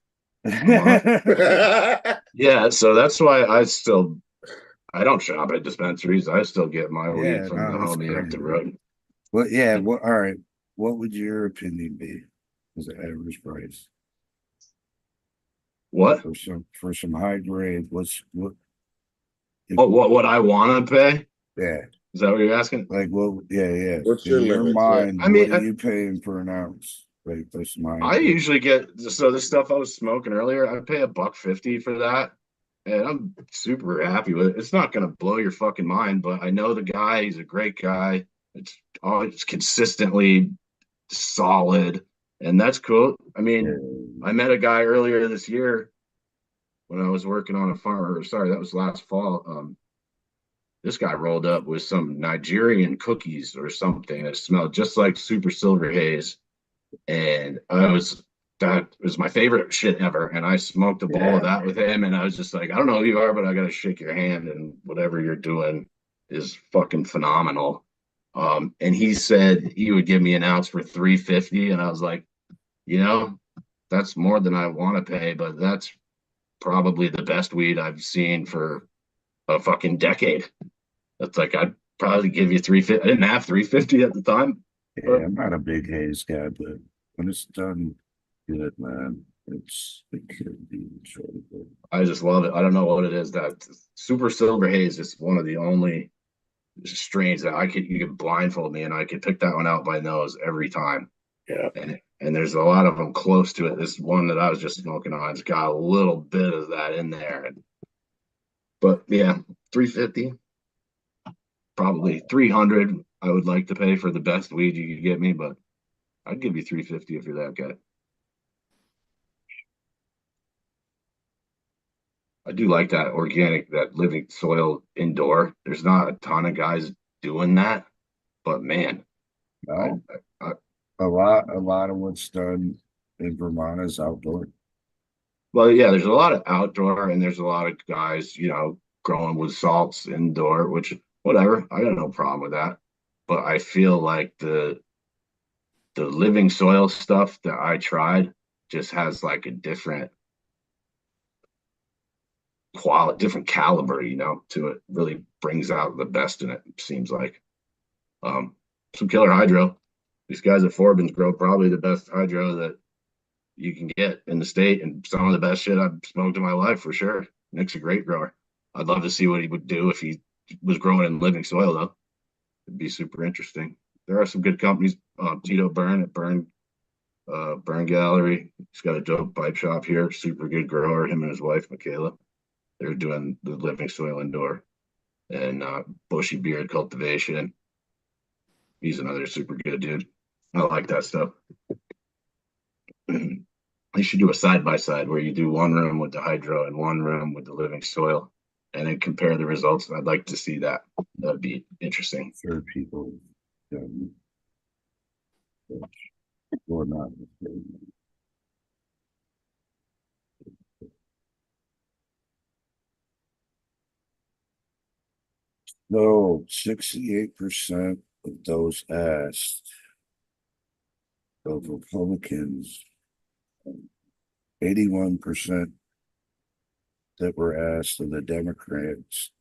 Yeah, so that's why I don't shop at dispensaries. I still get my weed from the homie up the road. Well, yeah. All right. What would your opinion be as an average price? What for some high grade? What I want to pay? Yeah. Is that what you're asking? Like, well, yeah. What's your limit? Mind? I mean, what are you paying for an ounce? Like, that's mine. I usually get this stuff I was smoking earlier. I pay $1.50 for that, and I'm super happy with it. It's not gonna blow your fucking mind, but I know the guy. He's a great guy. It's always consistently solid, and that's cool. I mean, I met a guy earlier this year when I was working on a farm. Sorry, that was last fall. This guy rolled up with some Nigerian cookies or something that smelled just like Super Silver Haze. And that was my favorite shit ever. And I smoked a bowl of that with him. And I was just like, I don't know who you are, but I got to shake your hand. And whatever you're doing is fucking phenomenal. And he said he would give me an ounce for $3.50. And I was like, that's more than I want to pay, but that's probably the best weed I've seen for a fucking decade. That's like, I'd probably give you $3.50. I didn't have $3.50 at the time. Yeah, I'm not a big haze guy, but when it's done good, man, it could be enjoyable. I just love it. I don't know what it is. That Super Silver Haze is one of the only strains that you could blindfold me and I could pick that one out by nose every time. Yeah. And there's a lot of them close to it. This one that I was just smoking on, it's got a little bit of that in there. But yeah, $3.50, probably $300. I would like to pay for the best weed you could get me, but I'd give you $3.50 if you're that guy. I do like that organic, that living soil indoor. There's not a ton of guys doing that, but man, no, a lot of what's done in Vermont is outdoor. Well, yeah, there's a lot of outdoor, and there's a lot of guys, growing with salts indoor, which whatever. I got no problem with that. But I feel like the living soil stuff that I tried just has like a different quality, different caliber, to it. Really brings out the best in it, seems like. Some killer hydro. These guys at Forbin's grow probably the best hydro that you can get in the state, and some of the best shit I've smoked in my life for sure. Nick's a great grower. I'd love to see what he would do if he was growing in living soil, though. It'd be super interesting. There are some good companies. Tito Byrne at Burn Gallery. He's got a dope pipe shop here. Super good grower. Him and his wife Michaela. They're doing the living soil indoor, and Bushy Beard cultivation. He's another super good dude. I like that stuff. They should do a side by side where you do one room with the hydro and one room with the living soil, and then compare the results. I'd like to see that. That'd be interesting. Third people, or not. So 68% of those asked of Republicans, 81% that were asked of the Democrats,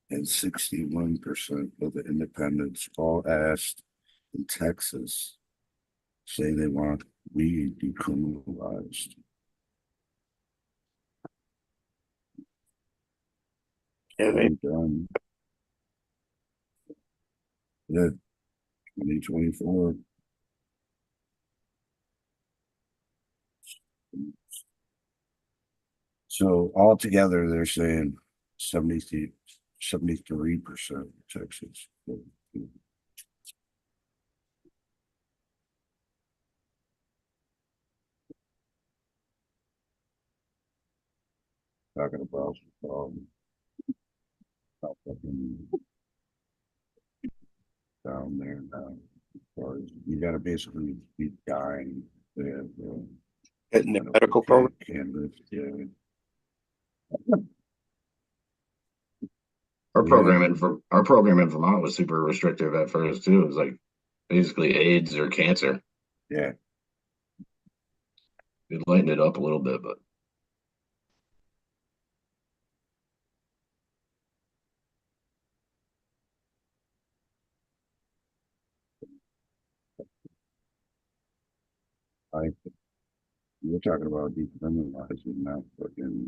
and 61% of the independents, all asked in Texas, say they want weed decriminalized. Yeah, done. Yeah, 2024. So altogether, they're saying 73% Texas. Talking about down there now. As far as you got to basically be dying. They have in the medical program. Canvas, yeah. Our program in Vermont was super restrictive at first too. It was like basically AIDS or cancer. Yeah. It lightened it up a little bit, but We're talking about decriminalizing, not fucking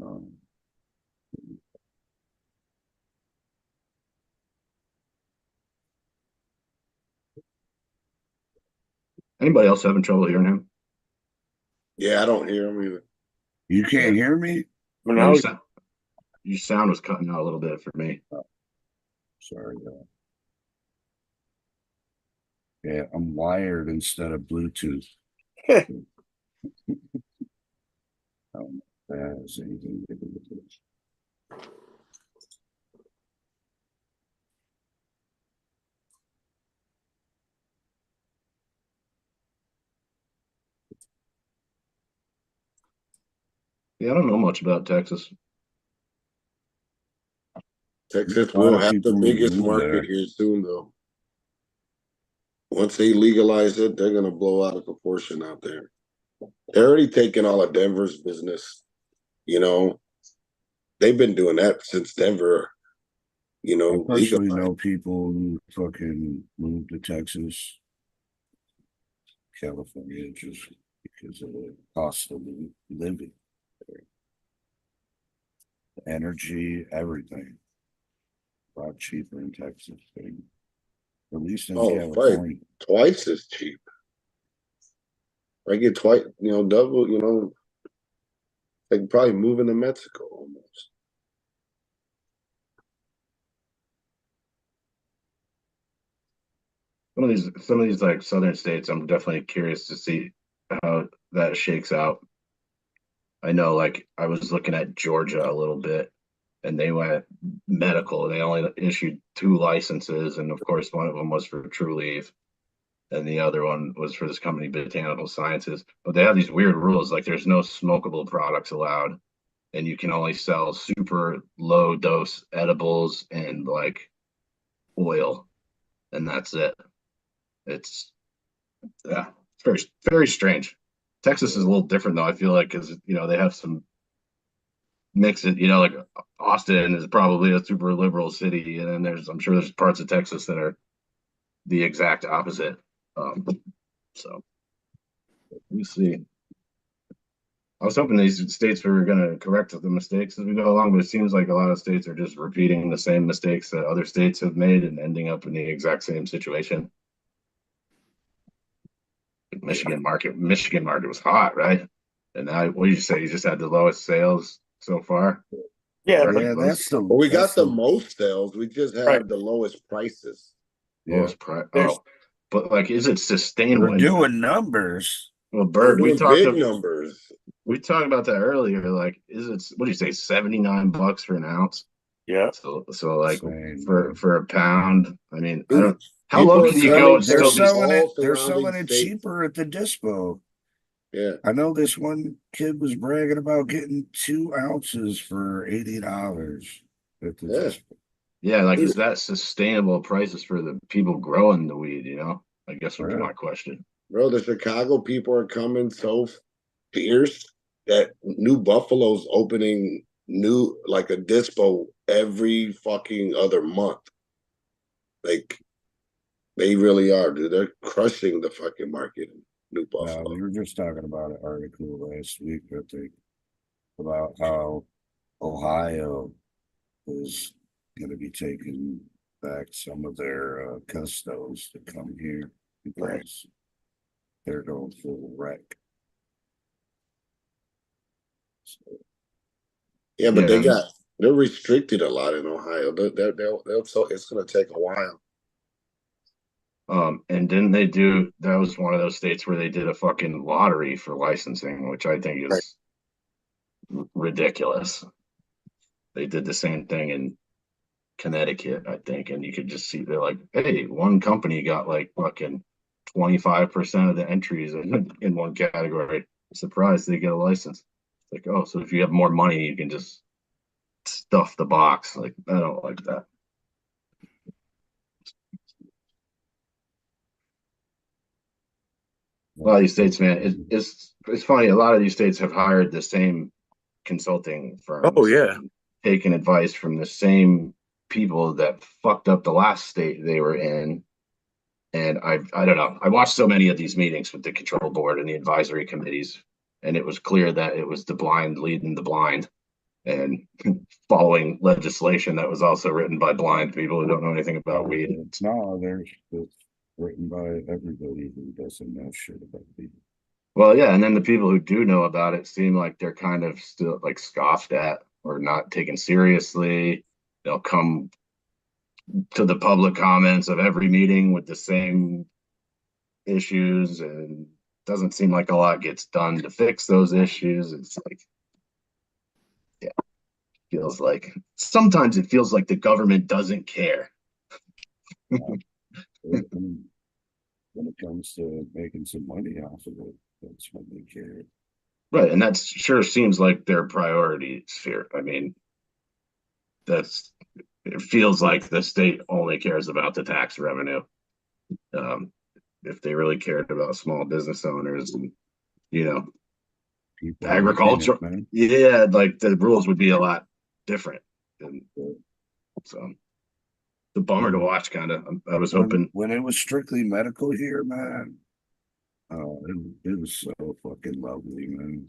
anybody else having trouble hearing him? Yeah, I don't hear him either. You can't hear me? No, your sound was cutting out a little bit for me. Sorry. Yeah, I'm wired instead of Bluetooth. That has anything to do with this. Yeah, I don't know much about Texas. Texas will have the biggest market here soon, though. Once they legalize it, they're gonna blow out of proportion out there. They're already taking all of Denver's business. You know, they've been doing that since Denver. You know, I personally know people who fucking moved to Texas, California, just because of the cost of living there. The energy, everything. A lot cheaper in Texas. At least in California. Right. Twice as cheap. I get twice, double, they can probably move into Mexico almost. Some of these like southern states, I'm definitely curious to see how that shakes out. I know, like, I was looking at Georgia a little bit, and they went medical. They only issued 2 licenses, and of course, one of them was for Trulieve, and the other one was for this company, Botanical Sciences. But they have these weird rules, like there's no smokable products allowed, and you can only sell super low dose edibles and like oil, and that's it. It's very, very strange. Texas is a little different though. I feel like, because they have some mix it. Like Austin is probably a super liberal city, and then I'm sure there's parts of Texas that are the exact opposite. So we see. I was hoping these states were going to correct the mistakes as we go along, but it seems like a lot of states are just repeating the same mistakes that other states have made and ending up in the exact same situation. Michigan market was hot, right? And now, what did you say? You just had the lowest sales so far. Yeah, that's the. Well, we got the most sales. We just have the lowest prices. Lowest price. Oh, but like, is it sustainable? We're doing numbers. Well, Bird, we talked big numbers. We talked about that earlier. Like, is it? What do you say? $79 for an ounce? Yeah. So like for a pound. I mean, I don't. How low can you go? They're selling it cheaper at the dispo. Yeah, I know this one kid was bragging about getting 2 ounces for $80 at the dispo. Yeah, like, is that sustainable prices for the people growing the weed? You know, I guess would be my question. Bro, the Chicago people are coming so fierce that New Buffalo's opening like a dispo every fucking other month. Like, they really are, dude. They're crushing the fucking market in New Buffalo. We were just talking about an article last week, I think, about how Ohio is going to be taking back some of their custos to come here because they're going full wreck. So, yeah, but they're restricted a lot in Ohio. So it's going to take a while. And didn't they do? That was one of those states where they did a fucking lottery for licensing, which I think is ridiculous. They did the same thing in Connecticut, I think, and you could just see they're like, hey, one company got like fucking 25% of the entries in one category. Surprised they get a license. It's like, oh, so if you have more money, you can just stuff the box. Like, I don't like that. A lot of these states, man, it's funny. A lot of these states have hired the same consulting firms. Oh yeah, taking advice from the same people that fucked up the last state they were in. And I don't know. I watched so many of these meetings with the control board and the advisory committees, and it was clear that it was the blind leading the blind, and following legislation that was also written by blind people who don't know anything about weed. It's written by everybody who doesn't know shit about weed. Well, yeah, and then the people who do know about it seem like they're kind of still like scoffed at or not taken seriously. They'll come to the public comments of every meeting with the same issues, and doesn't seem like a lot gets done to fix those issues. It's like, sometimes it feels like the government doesn't care. When it comes to making some money off of it, that's when they care. Right, and that sure seems like their priority sphere. I mean, it feels like the state only cares about the tax revenue. If they really cared about small business owners and, people agriculture, like the rules would be a lot different. And so the bummer to watch, kind of. I was hoping when it was strictly medical here, man. It was so fucking lovely, man.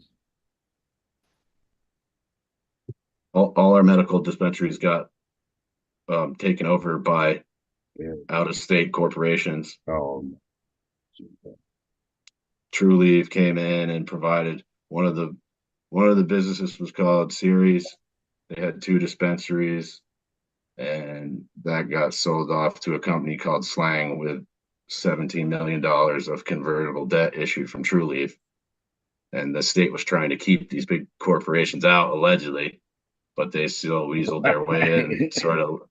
All our medical dispensaries got taken over by out-of-state corporations. Trulieve came in and provided one of the businesses was called Ceres. They had 2 dispensaries, and that got sold off to a company called Slang with $17 million of convertible debt issued from Trulieve. And the state was trying to keep these big corporations out, allegedly, but they still weaseled their way in, sort of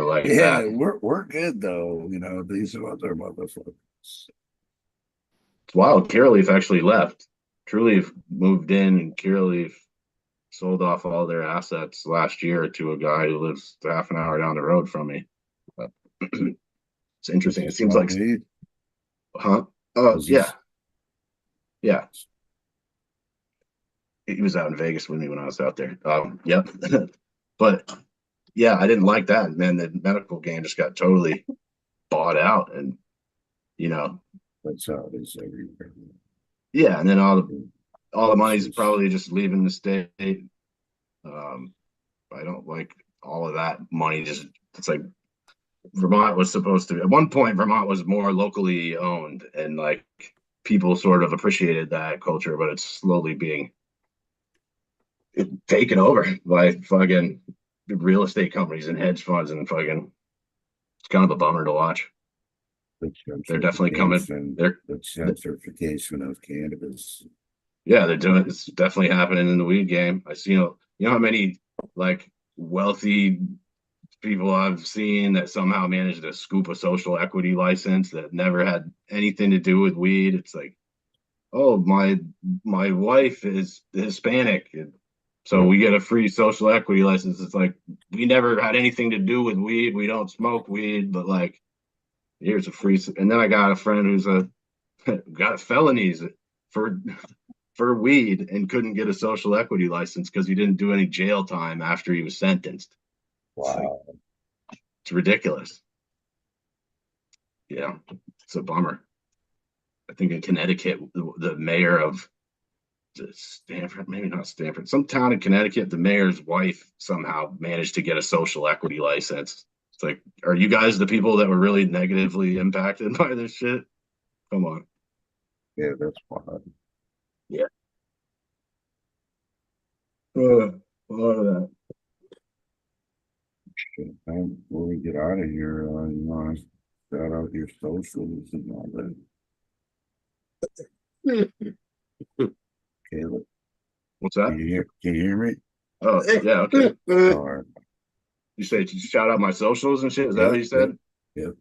like that. Yeah, we're good though. These other motherfuckers. It's wild. Curaleaf actually left. Trulieve moved in, and Curaleaf sold off all their assets last year to a guy who lives half an hour down the road from me. But it's interesting. It seems like, yeah. He was out in Vegas with me when I was out there. Yep. But yeah, I didn't like that, man. The medical game just got totally bought out, and that's how it is everywhere. Yeah, and then all all the money's probably just leaving the state. I don't like all of that money. It's like Vermont was supposed to be, at one point, Vermont was more locally owned, and like people sort of appreciated that culture, but it's slowly being taken over by fucking real estate companies and hedge funds and fucking, it's kind of a bummer to watch. They're definitely coming. The gentrification of cannabis. Yeah, they're doing it. It's definitely happening in the weed game. I see, you know how many like wealthy people I've seen that somehow managed to scoop a social equity license that never had anything to do with weed. It's like, oh, my wife is Hispanic, so we get a free social equity license. It's like, we never had anything to do with weed. We don't smoke weed, but like, here's a free. And then I got a friend who's got felonies for weed and couldn't get a social equity license because he didn't do any jail time after he was sentenced. Wow. It's ridiculous. Yeah, it's a bummer. I think in Connecticut, the mayor of Stanford, maybe not Stanford, some town in Connecticut, the mayor's wife somehow managed to get a social equity license. It's like, are you guys the people that were really negatively impacted by this shit? Come on. Yeah, that's wild. Yeah. A lot of that. Before we get out of here, you want to shout out your socials and all that. Caleb, what's that? Can you hear me? Oh, yeah, okay. All right. You say shout out my socials and shit? Is that what you said? Yep.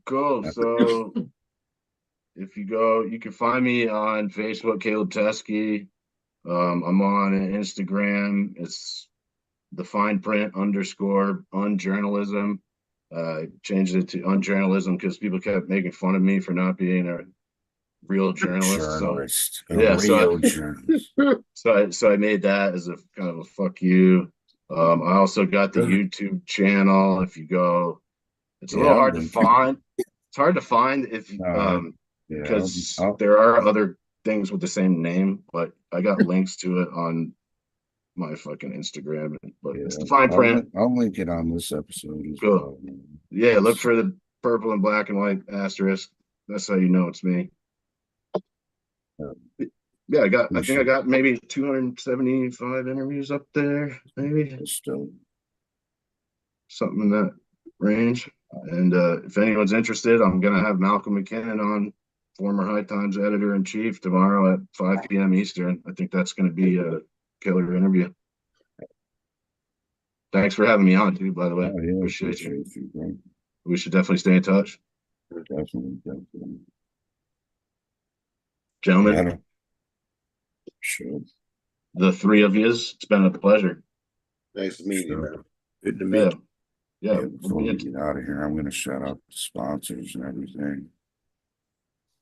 Cool. So if you go, you can find me on Facebook, Caleb Teskey. I'm on Instagram. It's the fine print _unjournalism. Changed it to unjournalism because people kept making fun of me for not being a real journalist. So I made that as a kind of a fuck you. I also got the YouTube channel. If you go, it's a little hard to find. It's hard to find if because there are other things with the same name, but I got links to it on my fucking Instagram. But it's the fine print. I'll link it on this episode as cool. well. Yeah, look for the purple and black and white asterisk. That's how you know it's me. Yeah, I think I got maybe 275 interviews up there, maybe. Still something in that range. And if anyone's interested, I'm gonna have Malcolm McKinnon on, former High Times editor-in-chief, tomorrow at 5 p.m. Eastern. I think that's gonna be a killer interview. Thanks for having me on, dude, by the way. Appreciate you. We should definitely stay in touch. Definitely. Gentlemen. Sure. The three of yous, it's been a pleasure. Nice to meet you, man. Good to meet you. Yeah. Before we get out of here, I'm gonna shout out the sponsors and everything.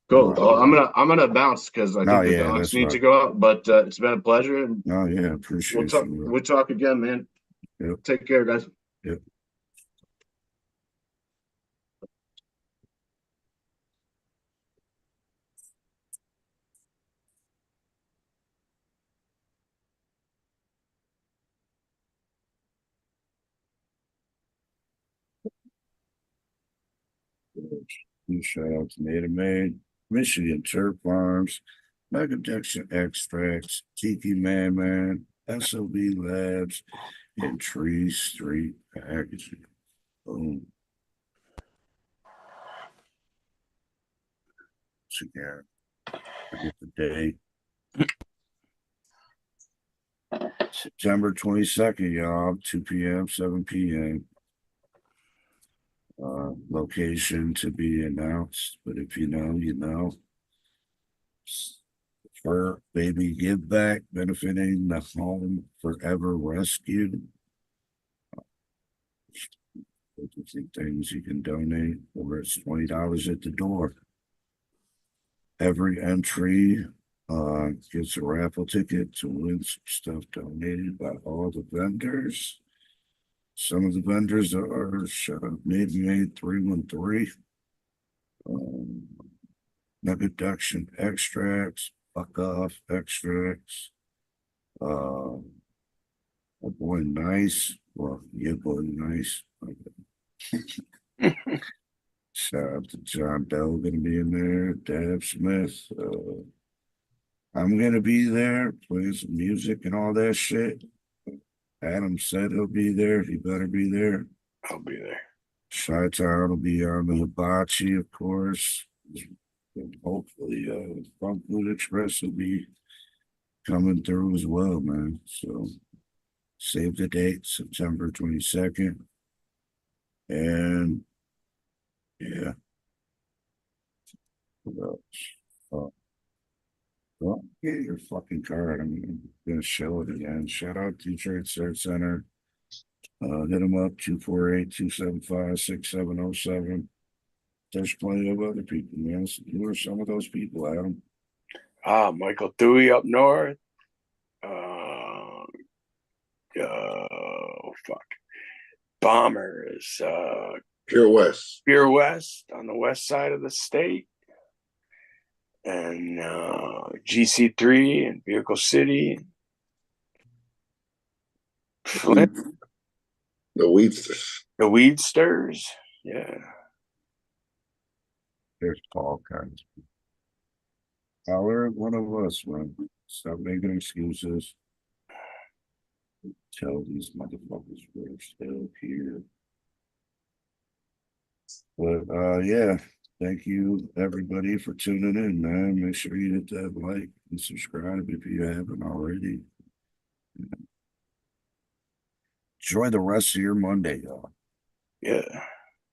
Cool. Well, I'm gonna bounce because I think the dogs need to go out. But it's been a pleasure. And appreciate we'll talk again, man. Yep. Take care, guys. Yep. Shout out to Native Maid, Michigan Turf Farms, Mega Junction Extracts, Tiki Man, SOB Labs, and Tree Street Packaging. Boom. So again, forget the date. September 22nd, y'all, 2 p.m., 7 p.m. Location to be announced, but if you know, you know. For Baby Give Back, benefiting the Home Forever Rescue. Things you can donate, or it's $20 at the door. Every entry gets a raffle ticket to win some stuff donated by all the vendors. Some of the vendors are Made 313, Nugget Extracts, Fuck Off, Extracts. My boy Nice. Well, your boy Nice. Shout out to John Dell gonna be in there. Dab Smith. I'm gonna be there playing some music and all that shit. Adam said he'll be there. He better be there. I'll be there. Chi-Town will be on the hibachi, of course. And hopefully, Funk Food Express will be coming through as well, man. So save the date, September 22nd. And yeah. What else? Well, get your fucking card. I'm gonna show it again. Shout out to Trade Search Center. Hit them up 248-275-6707. There's plenty of other people, man. So who are some of those people, Adam? Michael Dewey up north. Fuck. Bomber is Pure West. Pure West on the west side of the state. And GC3 and Vehicle City. Flint. The Weedsters. The Weedsters. Yeah. There's all kinds. Holler at one of us, man. Stop making excuses. Tell these motherfuckers we're still here. But yeah, thank you everybody for tuning in, man. Make sure you hit that like and subscribe if you haven't already. Enjoy the rest of your Monday, y'all. Yeah.